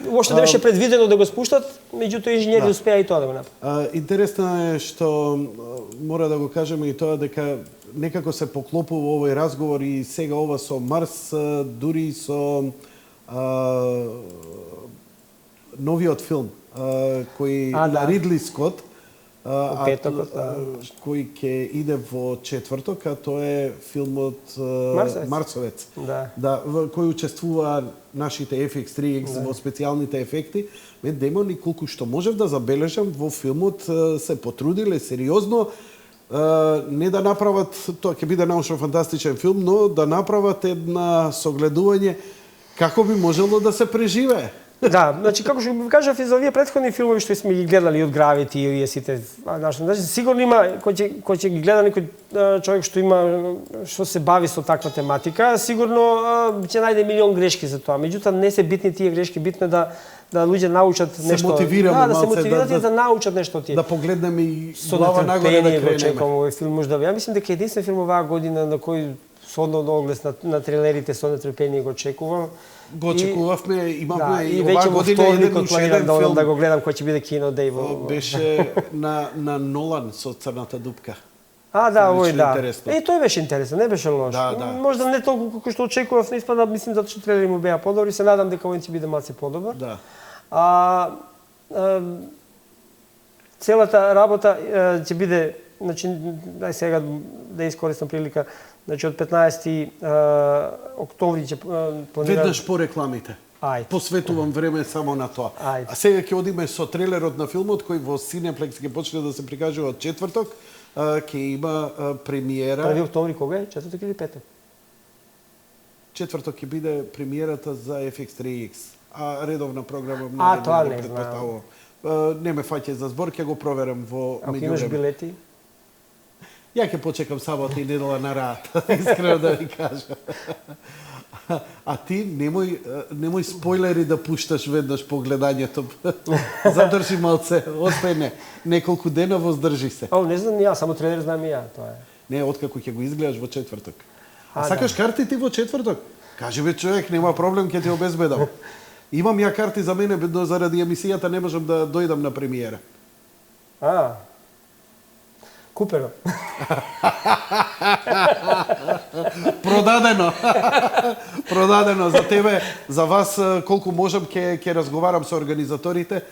Уошто не беше предвидено да го спуштат, меѓутоа инженери успеа и тоа да го направат. Интересно е што мора да го кажеме и тоа дека некако се поклопува овој разговор и сега ова со Марс, дури со новиот филм кој на Ридли Скот, кој ќе иде во четврток, а тоа е филмот Марсовец. Да, кој учествува нашите FX3X во специјалните ефекти. Мен демони колку што можев да забележам во филмот се потрудиле сериозно не да направат, тоа ќе биде научно-фантастичен филм, но да направат една согледување како би можело да се преживее. Да, значи како што ви кажав и за овие претходни филмови што сме ги гледали од Gravity и овие сите, значи сигурно има кој ќе ги гледа некој човек што се бави со таква тематика, сигурно ќе најде милион грешки за тоа. Меѓутоа не се битни тие грешки, битно е да луѓе научат нешто. Да се мотивираат и да научат нешто тие. Да погледнеме и глава нагоре да кренеме. Чекам овој филм можда. Ја мислам дека единствен филм оваа година на кој со одно оглед на трилерите со нетрпение го очекувам. Го очекувавме, имавме и оваа година еден филм да го гледам кој ќе биде кино Деј во. Беше на Нолан со Црната дупка. Да, овој да. И тој беше интересен, не беше лош. Да. Можда не толку колку што очекував, не испада, мислим затоа што трилери му беа подобри, се надам дека овој ќе биде малце подобар. Да. Целата работа ќе биде, значи, дај сега да искористам прилика, значи од 15 октомври ќе планирам. Веднаш по рекламите. Посветувам време само на тоа. А сега ќе одиме со трейлерот на филмот кој во Cineplex ќе почне да се прикажува од четврток, ќе има премиера. 1 октомври кога е? Четврток или петок? Четврток ќе биде премиерата за FX3X. А редовна програма на тоа не знам. Не ме фаќа за збор, ќе го проверам во меѓувреме. Ако имаш билети? Ја ќе почекам сабота и недела на рад, искрено да ви кажа. А ти немој спойлери да пушташ веднаш по гледањето. Задржи малце, оспај неколку дена воздржи се. Не знам ја, само трейлер знам и ја, тоа е. Не, откако ќе го изгледаш во четврток. Сакаш карти ти во четврток? Кажи бе човек, нема проблем, ќе ти обезбедам. Имам ја карти за мене, но заради емисијата не можам да дојдам на премиера. Купено. Продадено. продадено за тебе, за вас, колку можам ќе разговарам со организаторите.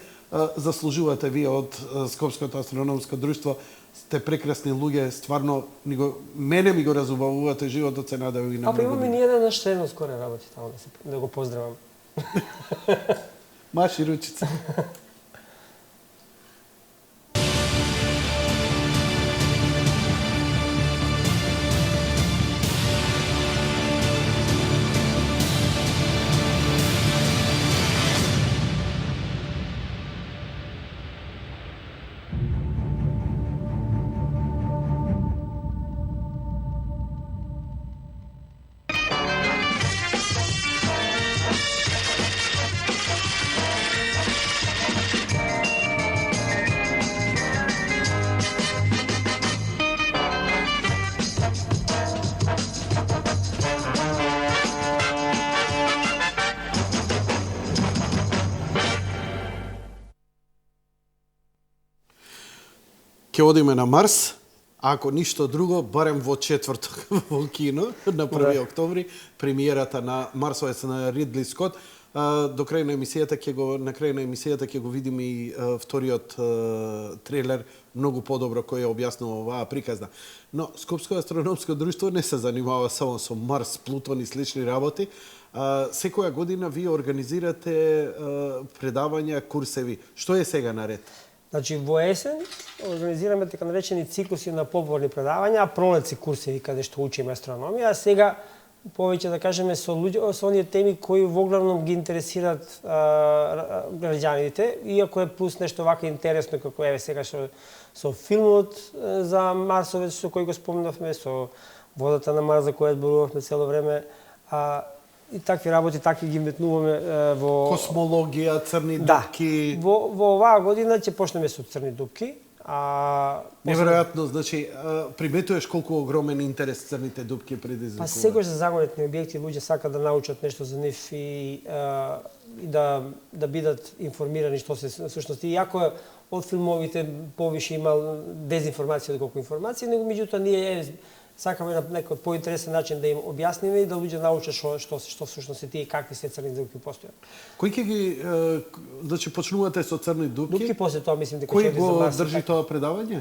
Заслужувате вие од Скопското астрономско друштво. Сте прекрасни луѓе, стварно мене ми го разубавувате животот, се надевам и на Па многу. имаме ние еден наш член скоро работи таму, да го поздравам. Маши ручица. Ќе одиме на Марс, ако ништо друго, барем во четврток во кино, на 1 октомври, премиерата на Марсовец на Ридли Скот. До крај на емисијата ќе го видиме и вториот трейлер, многу подобро, кој ја објаснува оваа приказна. Но Скопско астрономско друштво не се занимава само со Марс, Плутон и слични работи. Секоја година вие организирате предавања, курсеви. Што е сега наред? Значи, во есен организираме така наречени циклуси на поборни предавања, а пролетци курсеви каде што учиме астрономија, а сега повеќе да кажеме со оние теми кои воглавном ги интересираат граѓаните, иако е плюс нешто вака интересно како еве сега со филмот за Марсовец со кој го спомнавме, со водата на Марс за која зборувавме цело време, и такви работи, такви ги метнуваме во Космологија, црни дупки. Да. Во оваа година ќе почнеме со црни дупки. Неверојатно, значи, приметуваш колку огромен интерес црните дупки предизвикуваат. Па секогаш за загонетни објекти луѓе сакаат да научат нешто за нив и да бидат информирани што се всушност. Иако од филмовите повише има дезинформација отколку информација, него меѓутоа ние сакаме на некој поинтересен начин да им објасниме и да луѓе научат што всушност се тие и какви се црни дупки постојат. Кој ќе ги, значи почнувате со црни дупки? Дупки после тоа мислим дека кој го држи тоа предавање?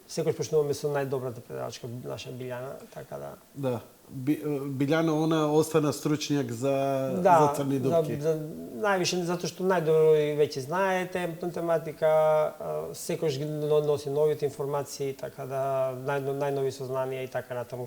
Секој почнуваме со најдобрата предавачка наша Билјана, така да. Да. Билјана, она остана стручњак за црни дупки. Да, највише затоа што најдобро и веќе знаете математика, секојаш ги носи новите информации, така да најнови сознанија и така натаму.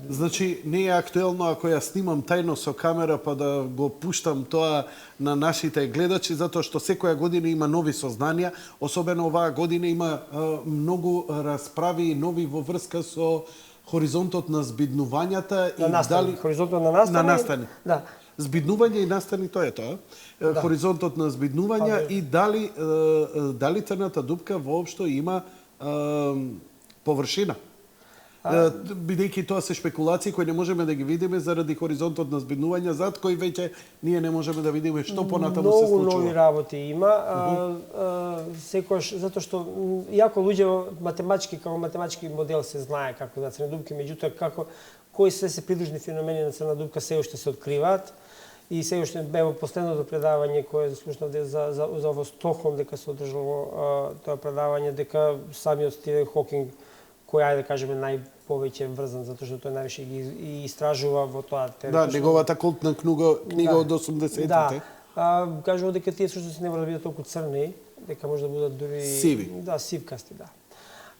Значи, не е актуелно ако ја снимам тајно со камера па да го пуштам тоа на нашите гледачи, затоа што секоја година има нови сознанија, особено оваа година има многу расправи и нови во врска со хоризонтот на збиднувањата и дали хоризонтот на настани. Да. Збиднување и настани, тоа е тоа. Да. Хоризонтот на збиднувања и дали црната дупка воопшто има површина. Бидејќи тоа се шпекулации кои не можеме да ги видиме заради хоризонтот на збиднување, зад кој веќе ние не можеме да видиме што понатаму се случува. Многу нови работи има, секојаш затоа што иако луѓе математички како математички модел се знае како на црни дупки, меѓутоа кои се придружни феномени на црна дупка се уште се откриваат. И сега уште бе во последното предавање кое слушнав за во Стокхолм дека се одржало тоа предавање, дека самиот Стивен Хокинг кој ајде да кажеме најповеќе врзан затоа што тој највише ги истражува во тоа теоретично. Да, неговата култна книга од 80-тите. Да. Кажува дека тие всушност не мора да бидат толку црни, дека може да будат дури сиви. Да, сивкасти, да.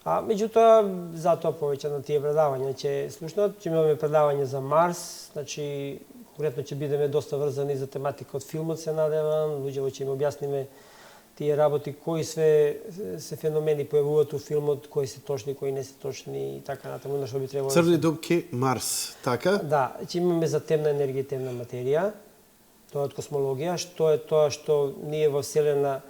Меѓутоа затоа повеќе на тие предавања ќе слушнат, ќе имаме предавање за Марс, значи конкретно ќе бидеме доста врзани за тематика од филмот, се надевам, луѓе ќе им објасниме тие работи, кои се феномени појавуваат у филмот, кои се точни, кои не се точни и така натаму, на што би требало. Црни дупки, Марс, така? Да, ќе имаме за темна енергија и темна материја. Тоа е од космологија, што е тоа што ние во Вселена,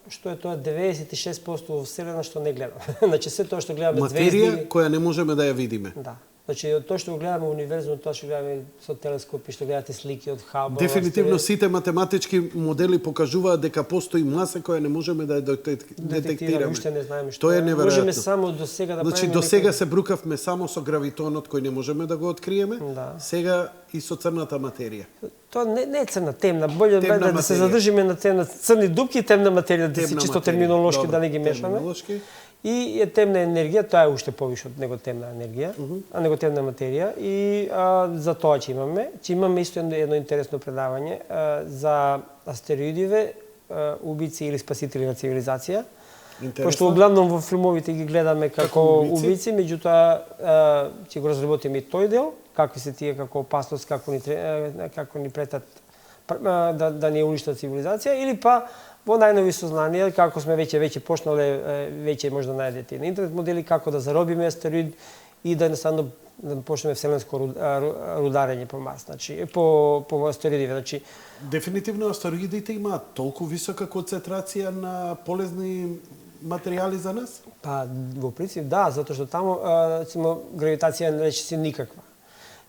што е тоа 96% во Вселена што не гледаме. Значи се тоа што гледаме материја звезди, која не можеме да ја видиме. Да. Значи, од тоа што го гледаме универзумот, тоа што гледаме со телескопи, што гледате слики од Хаббл. Дефинитивно сите математички модели покажуваат дека постои маса која не можеме да ја детектираме. Уште не знаеме што Тоа е неверојатно. Можеме само до сега да Значи, правиме до сега се брукавме само со гравитонот кој не можеме да го откриеме, Да. сега и со црната материја. Тоа не е црна, темна. Боле Темна да се материја. задржиме на темна, црни дупки и темна материја, да се Темна чисто материја. терминолошки Добро, да не ги мешаме. терминолошки. И е темна енергија, тоа е уште повише од него темна енергија, а него темна материја. И за тоа ќе имаме исто едно интересно предавање за астероидиве, убици или спасители на цивилизација. Пошто оглавном во филмовите ги гледаме како убици, меѓутоа ќе го разработиме и тој дел, какви се тие како опасност, како ни претат да ни уништат цивилизација, или па во најнови сознанија, како сме веќе почнале, веќе може да најдете на интернет модели, како да заробиме астероид и да едноставно да почнеме вселенско рударење по Марс, значи по астероидиве, значи Дефинитивно астероидите имаат толку висока концентрација на полезни материјали за нас? Па, во принцип, да, затоа што таму, речимо, гравитација речиси никаква.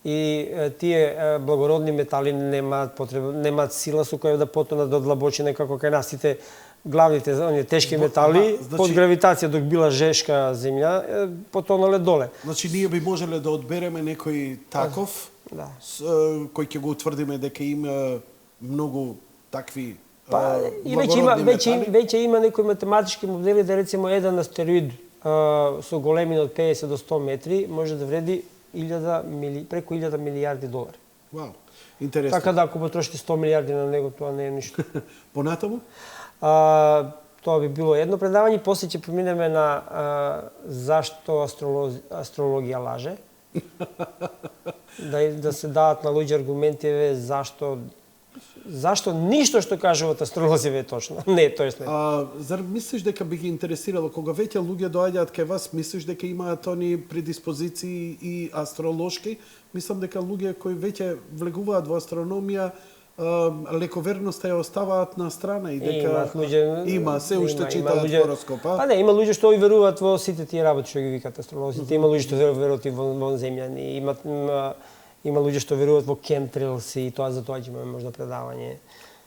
И тие благородни метали немаат сила со која да потонат до длабочина како кај нас сите главните тешки метали значи, под гравитација док била жешка земја потонале доле. Значи ние би можеле да одбереме некој таков Да. кој ќе го утврдиме дека има многу такви И благородни има некои математички модели да речемо еден астероид со големина од 50 до 100 метри може да вреди преку 1000 милијарди долари. Вау, интересно. Така да ако потрошите 100 милијарди на него, тоа не е ништо. Понатаму? Тоа би било едно предавање, после ќе преминеме на зашто астрологија лаже. Да се дадат на луѓе аргументи зашто ништо што кажуваат астролозиве е точно. Не, тоест не. Зар мислиш дека би ги интересирало кога веќе луѓе доаѓаат кај вас, мислиш дека имаат они предиспозиции и астролошки? Мислам дека луѓе кои веќе влегуваат во астрономија лековерноста ја оставаат на страна и дека има се уште читаат хороскопа. Па не, има луѓе што и веруваат во сите тие работи што ги викат астролозите. Има луѓе што веруваат и во земјани, има луѓе што веруваат во chemtrails и за тоа ќе имаме можда предавање.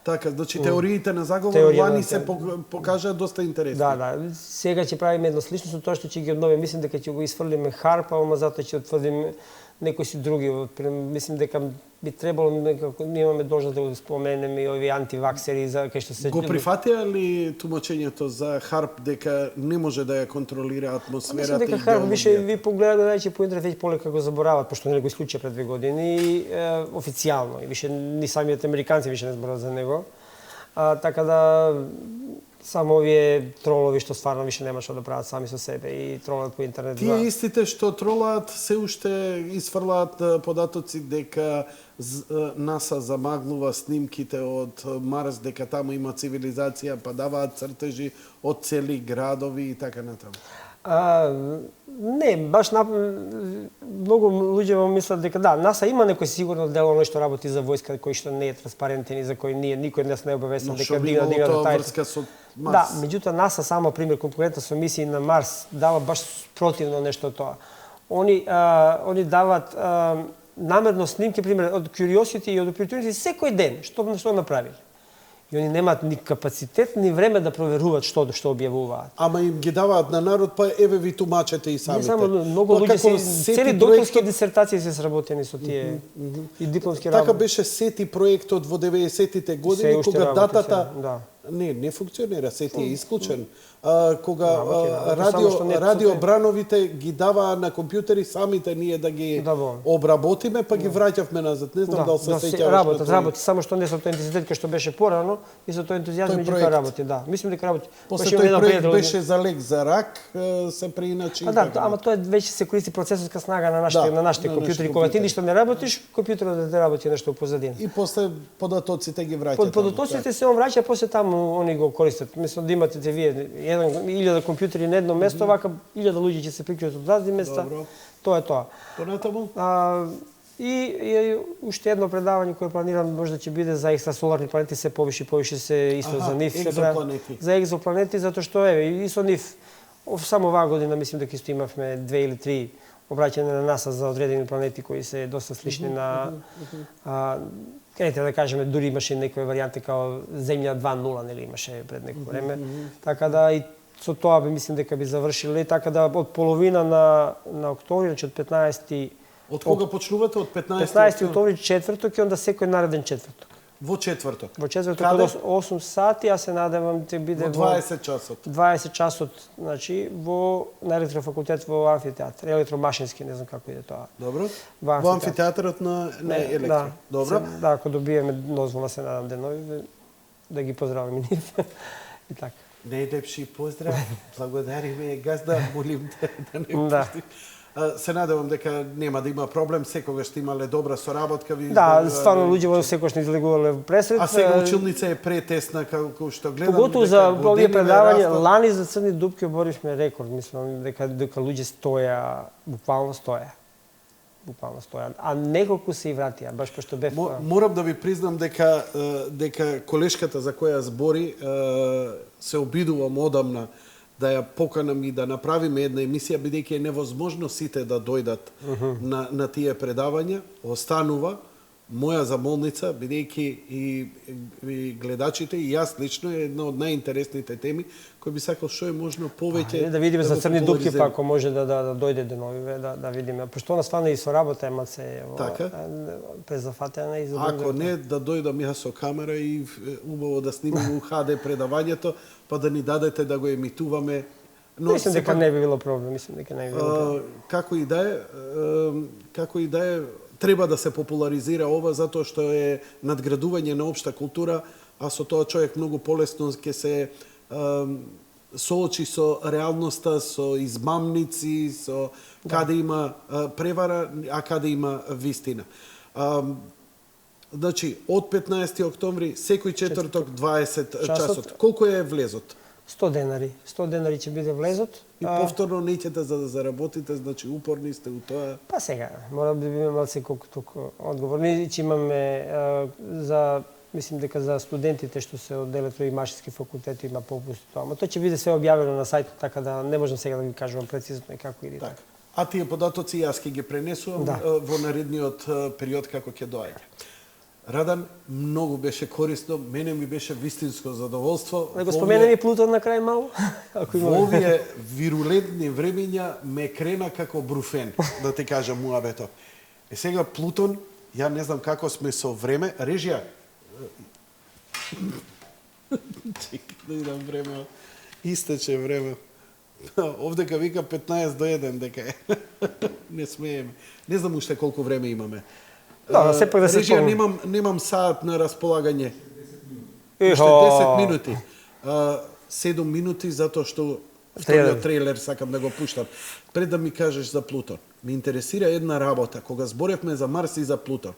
Така, значи теориите на заговор лани се покажаат доста интересни. Да. Сега ќе правиме едно слично со тоа што ќе ги обновиме. Мислам дека ќе го исфрлиме Харп, ама затоа ќе утврдиме некои си други. Мислим дека би требало некако ние имаме должност да го споменеме и овие антиваксери за кај што се Го прифатија ли тумачењето за Харп дека не може да ја контролира атмосферата? Мислам дека Харп више ви погледајќи по интернет веќе полека го заборават, пошто не го исклучија пред 2 години официјално и више ни самиот американци више не зборат за него. Така да само овие тролови што стварно више нема што да прават сами со себе и тролат по интернет. Тие истите што тролаат се уште исфрлаат податоци дека НАСА замаглува снимките од Марс, дека таму има цивилизација, па даваат цртежи од цели градови и така натаму. Не, баш многу луѓе мислат дека да, НАСА има некој сигурно дел оној што работи за војска кој што не е транспарентен и за кој никој нас не е обавестен дека дигна врска со Марс. Да, меѓутоа НАСА само пример конкурентна со мисии на Марс дава баш противно нешто тоа. Они даваат намерно снимки пример од Curiosity и од Opportunity секој ден што направили. И они немаат ни капацитет, ни време да проверуваат што објавуваат. Ама им ги даваат на народ, па еве ви тумачете и самите. Не само многу луѓе цели докторски дисертации се сработени со тие и дипломски работи. Така беше сети проектот во 90-тите години кога датата не функционира, сети е исклучен. Кога радиобрановите ги даваа на компјутери самите ние да ги обработиме, па ги враќавме назад. Не знам дали се сеќаваш. Работи, само што не со тој интензитет кој што беше порано и со тој ентузијазм меѓутоа работи, да. Мислам дека работи. После тој проект беше за лек за рак, се преиначи. Да, ама тоа веќе се користи процесорска снага на нашите компјутери. Кога ти ништо не работиш, компјутерот да работи нешто позадина. И после податоците ги враќаат. Податоците се он враќа, после таму они го користат. Мислам да имате вие 1000 компјутери на едно место, вака 1000 луѓе ќе се приклучат од разни места. Тоа е тоа. Понатаму? И уште едно предавање кое планирам можда ќе биде за екстрасоларни планети, се повише се исто за нив. За екзопланети, затоа што и со нив само оваа година мислим дека исто имавме 2 или 3 обраќање на НАСА за одредени планети кои се доста слични на каде да кажеме, дури имаше некои варијанти као Земја 2.0, нели имаше пред некој време. Така да и со тоа би мислам дека би завршиле, така да од половина на октомври, значи од 15 Од кога почнувате? Од 15 октомври четврток и онда секој нареден четврток. Во четврток. Во четврток Каде? од 8 сати, ја се надевам ќе биде Во 20 часот. 20 часот, значи во на електрофакултет во амфитеатар, електромашински, не знам како иде тоа. Добро. Во Во амфитеатарот на електро. Да, Добро. Да, ако добиеме дозвола се надам денови да ги поздравиме нив. И така. Најлепши поздрав. Благодариме газда, молим те да не Да. пусти. Се надевам дека нема да има проблем, секогаш сте имале добра соработка. Ви Да, стварно луѓе во секојаш не излегувале пресред. А сега училница е претесна како што гледам. Поготово дека за години овие предавања, нараста. лани за црни дупки оборивме рекорд, мислам дека луѓе стоја, буквално стоја. Буквално стоја. А неколку се и вратија, баш пошто бев... Морам да ви признам дека колешката за која збори се обидувам одамна да ја поканам и да направиме една емисија, бидејќи е невозможно сите да дојдат на тие предавања. Останува моја замолница, бидејќи и гледачите, и јас лично, е една од најинтересните теми, кој би сакал што е можно повеќе... Да видиме за го црни дупки, популаризираме. па ако може да дојде деновиве, да видиме. Пошто она стварно и со работа ема се Така? презафатена и за Ако не, да дојдам јас со камера и убаво да снимам у HD предавањето, па да ни дадете да го емитуваме. Но мислам дека не би било проблем, мислам дека не би било проблем. како и да е, треба да се популаризира ова затоа што е надградување на општа култура, а со тоа човек многу полесно ќе се соочи со реалноста, со измамници, со каде има превара, а каде има вистина. Значи, од 15 октомври, секој четврток 20 часот. Колку е влезот? 100 денари. 100 денари ќе биде влезот. И повторно неќете за да заработите, значи упорни сте у тоа. Па сега, мора да биме малце колку толку одговорни, че имаме за мислим дека за студентите што се од електро и машински факултет има попуст тоа. Ама тоа ќе биде све објавено на сајтот, така да не можам сега да ги кажувам прецизно и како или така. А тие податоци јас ќе ги пренесувам во наредниот период како ќе доаѓа. Радан, многу беше корисно, мене ми беше вистинско задоволство. Да го споменем и Плутон на крај малку, ако има. Во овие вирулентни времења ме крена како бруфен, да ти кажам муабето. Сега Плутон, ја не знам како сме со време, режија. Чекай да идам време. Истече време. Овдека вика 15 до 1 дека е. Не смееме. Не знам уште колку време имаме. Да, сепак да се режија, спомнам. немам саат на располагање. Уште Уште 10 минути. 7 минути затоа што вториот трейлер сакам да го пуштам. Пред да ми кажеш за Плутон, ме интересира една работа. Кога зборевме за Марс и за Плутон,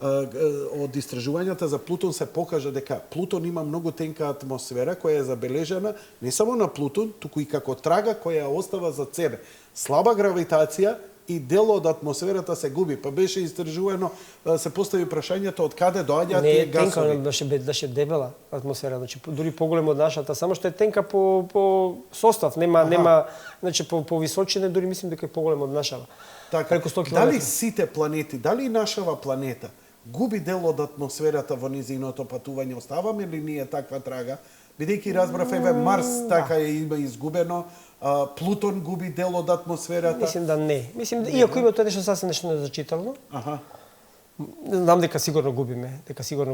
од истражувањата за Плутон се покажа дека Плутон има многу тенка атмосфера која е забележана не само на Плутон, туку и како трага која ја остава за себе. Слаба гравитација и дел од атмосферата се губи. Па беше истражувано, се постави прашањето од каде доаѓаат тие гасови. Не, беше дебела атмосфера, значи дури поголема од нашата, само што е тенка по состав, нема, значи по височина дури мислим дека е поголема од нашава. Така, преку 100 км. дали сите планети, дали нашава планета губи дел од атмосферата во низиното патување, оставаме ли ние таква трага? Бидејќи разбрав, еве Марс така е има изгубено, Плутон губи дел од атмосферата. Мислим да не. Мислим, иако има тоа нешто сасвен нешто незначително. Аха. Знам дека сигурно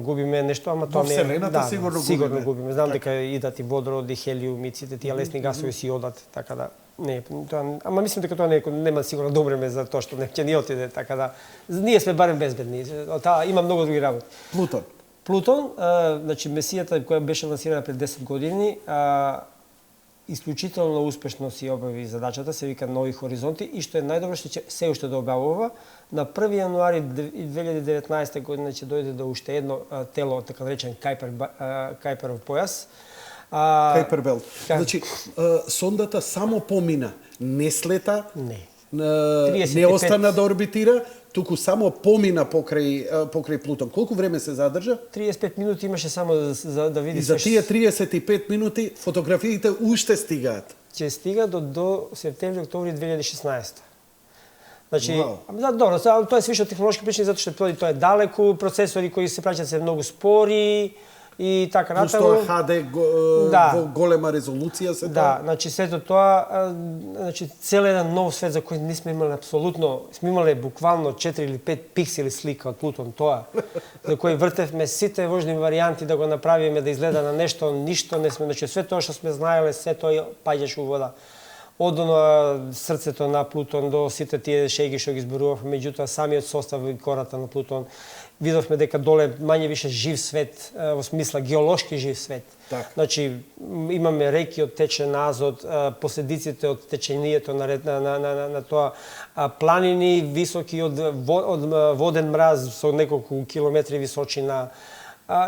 губиме нешто, ама тоа не е. Во Вселената сигурно губиме. Знам дека идат и водород, и хелиум, и сите тие лесни гасови си одат, така да не, тоа, ама мислим дека тоа нема сигурно да умреме за тоа што не ќе ни отиде, така да ние сме барем безбедни. Таа има многу други работи. Плутон, значи месијата која беше лансирана пред 10 години, исклучително успешно си обави задачата, се вика Нови хоризонти, и што е најдобро што ќе се уште да објавува. На 1 јануари 2019 година ќе дојде до уште едно тело, така наречен Кајперов појас. Кајпер белт. Значи, сондата само помина, не слета, не остана да орбитира, туку само помина покрај Плутон. Колку време се задржа? 35 минути имаше само за да види. И за тие 35 минути фотографиите уште стигаат. Ќе стига до септември, октомври 2016. Znači, Wow. da, dobro, to je više od tehnološke prične zato što to je daleko, procesori koji se praćaju se mnogo spori i така Плюс натаму. тоа HD, Да. во голема резолуција се Да, значи сето тоа, значи цел еден нов свет за кој не сме имале апсолутно, сме имале буквално 4 или 5 пиксели слика од Плутон, тоа за кој вртевме сите можни варијанти да го направиме да изгледа на нешто, ништо не сме, значи све тоа што сме знаеле, се тоа паѓаше у вода. Од срцето на Плутон до сите тие шеги што ги зборувавме, меѓутоа самиот состав и кората на Плутон, видовме дека доле мање више жив свет, во смисла геолошки жив свет. Так. Значи имаме реки од течен азот, последиците од течењето на тоа, планини високи од воден мраз со неколку километри височина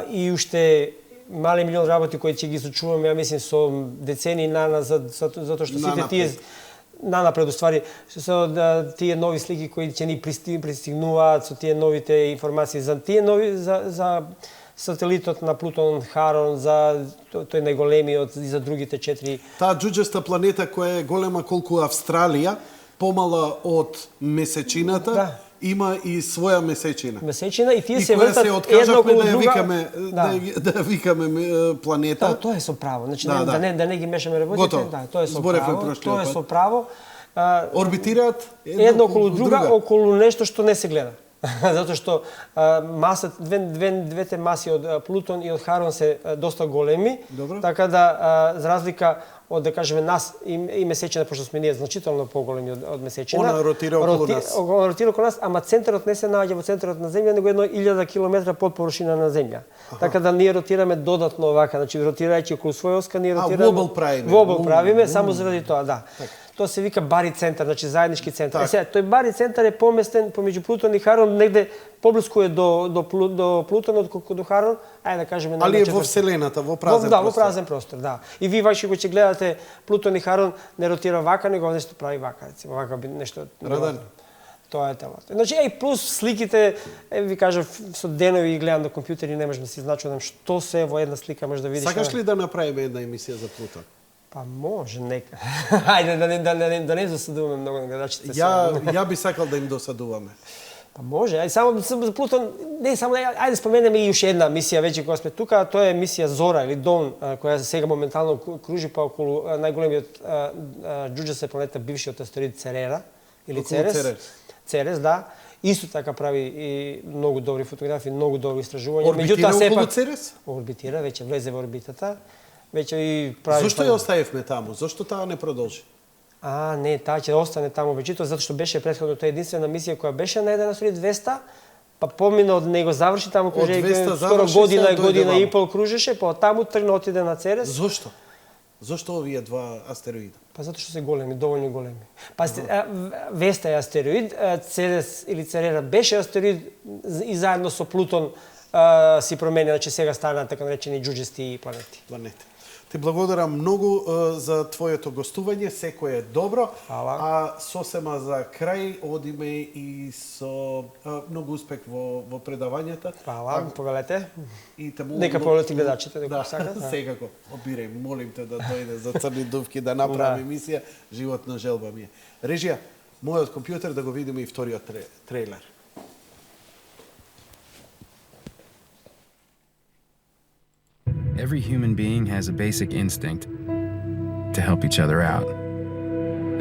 и уште мали милион работи кои ќе ги изучуваме, ја мислим, со децени наназад, затоа што сите тие нанапред, уствари, со тие нови слики кои ќе ни пристигнуваат, со тие новите информации за тие нови, за сателитот на Плутон, Харон, за тој најголемиот и за другите 4. Таа џуџеста планета која е голема колку Австралија, помала од месечината, Да. има и своја месечина. Месечина и тие И се која се вртат едно откажавме околу да ја друга. викаме, да ја викаме планета. Да, тоа е со право. Значи Да, да. да не ги мешаме работите, Готово. да, тоа е со Зборевме право. прошлиот Тоа е пат. со право. Орбитираат Едно околу друга, околу нешто што не се гледа. Затоа што двете маси од Плутон и од Харон се доста големи, Добро. така да за разлика од, да кажеме, нас и месечина, пошто сме ние значително поголеми од месечина. Она ротира околу нас. Ротира околу нас, ама центарот не се наоѓа во центарот на Земја, него едно 1000 километра под површина на Земја. Така да ние ротираме додатно овака, значи ротирајќи околу своја оска, ние ротираме. вобл правиме. Вобл правиме, само заради тоа, да. Тоа се вика бари центар, значи заеднички центар. Сега, тој бари центар е поместен помеѓу Плутон и Харон, негде поблиску е до Плутон отколку до Харон, ајде да кажеме на Али е 4. во Вселената, во празен Да, во простор. празен простор, да. И ви вајши го ќе гледате Плутон и Харон не ротира вака, него нешто прави вака, рецимо, вака би нешто. Радар. Тоа е телото. Значи, плюс сликите, ви кажав, со денови ги гледам на компјутери, не можам да си значувам што се во една слика може да видиш. Сакаш ли да направиме една емисија за Плутон? Па може, нека. Ајде да не засадуваме многу на гледачите. Ја би сакал да им досадуваме. Па може, ајде само за Плутон, не само ајде споменеме и уште една мисија веќе кога сме тука, тоа е мисија Зора или Дон, која сега моментално кружи па околу најголемиот џуџеста планета, бившиот астероид Церера или Околу Церес. Церес, да. Исто така прави и многу добри фотографии, многу добри истражувања. Орбитира околу сепак Церес? орбитира, веќе влезе во орбитата. Веќе и прави. Зошто ја оставивме таму? Зошто таа не продолжи? Не, таа ќе остане таму веќе, затоа што беше претходно тоа единствена мисија која беше на еден астероид 200, па помина од него заврши таму кружење, 200 скоро заврши, година сега дојде година и ваму. пол кружеше, па таму тргна отиде на Церес. Зошто? Зошто овие два астероида? Па затоа што се големи, доволно големи. Па Веста е астероид, Церес или Церера беше астероид и заедно со Плутон си промени, значи сега станаа така наречени џуџести планети. Планети. Ти благодарам многу за твоето гостување, секој е добро. Фала. А сосема за крај одиме и со многу успех во предавањата. Фала, повелете. И те молам, Нека повелете гледачите, дека да, сакат. Да. секако. Обирај, молим те да дојде за Црни дувки да направи емисија. Животна желба ми е. Режија, мојот компјутер да го видиме и вториот трейлер. Every human being has a basic instinct to help each other out.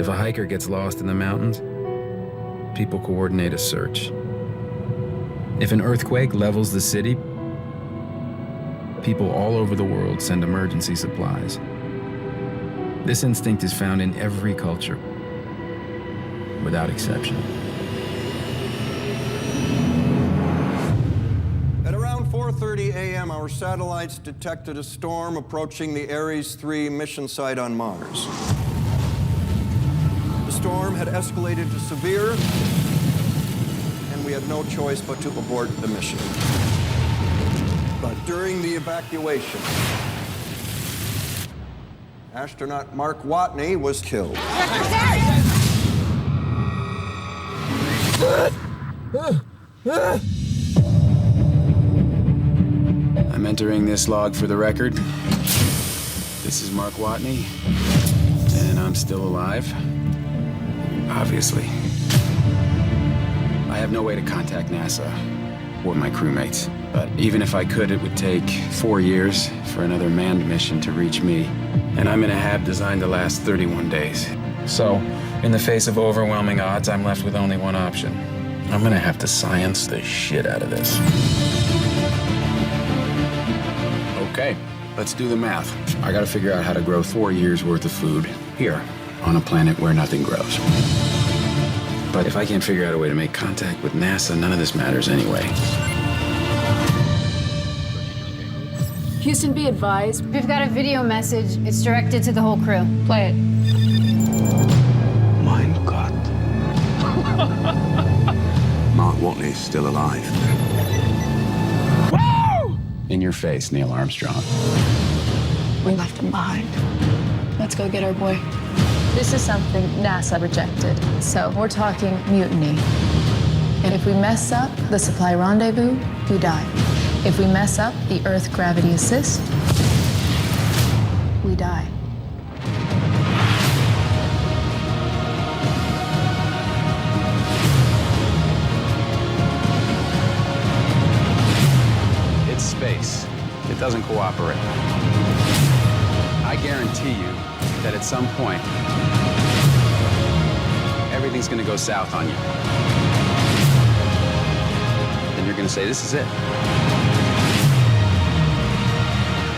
If a hiker gets lost in the mountains, people coordinate a search. If an earthquake levels the city, people all over the world send emergency supplies. This instinct is found in every culture, without exception. At around 4:30 a.m., our satellites detected a storm approaching the Ares 3 mission site on Mars. The storm had escalated to severe, and we had no choice but to abort the mission. But during the evacuation, astronaut Mark Watney was killed. I'm entering this log for the record. This is Mark Watney, and I'm still alive. Obviously. have no way to contact NASA or my crewmates. But even if I could, it would take 4 years for another manned mission to reach me. And I'm in a hab designed to last 31 days. So, in the face of overwhelming odds, I'm left with only one option. I'm gonna have to science the shit out of this. Okay, let's do the math. I gotta figure out how to grow 4 years worth of food here, on a planet where nothing grows. But if I can't figure out a way to make contact with NASA, none of this matters anyway. Houston, be advised. We've got a video message. It's directed to the whole crew. Play it. Mein Gott. Mark Watley's still alive. Woo! In your face, Neil Armstrong. We left him behind. Let's go get our boy. This is something NASA rejected, so we're talking mutiny. And if we mess up the supply rendezvous, we die. If we mess up the Earth gravity assist, we die. It's space. It doesn't cooperate. I guarantee you that at some point, everything's gonna go south on you. And you're gonna say, this is it.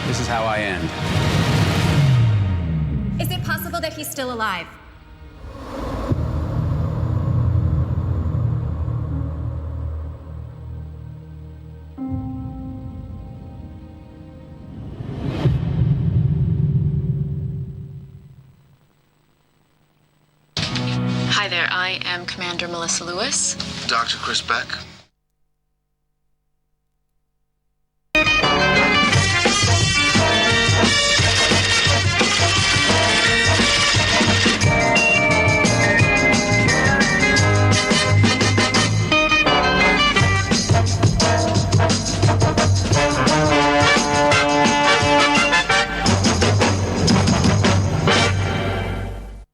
This is how I end. Is it possible that he's still alive? Hi there, I am Commander Melissa Lewis. Dr. Chris Beck,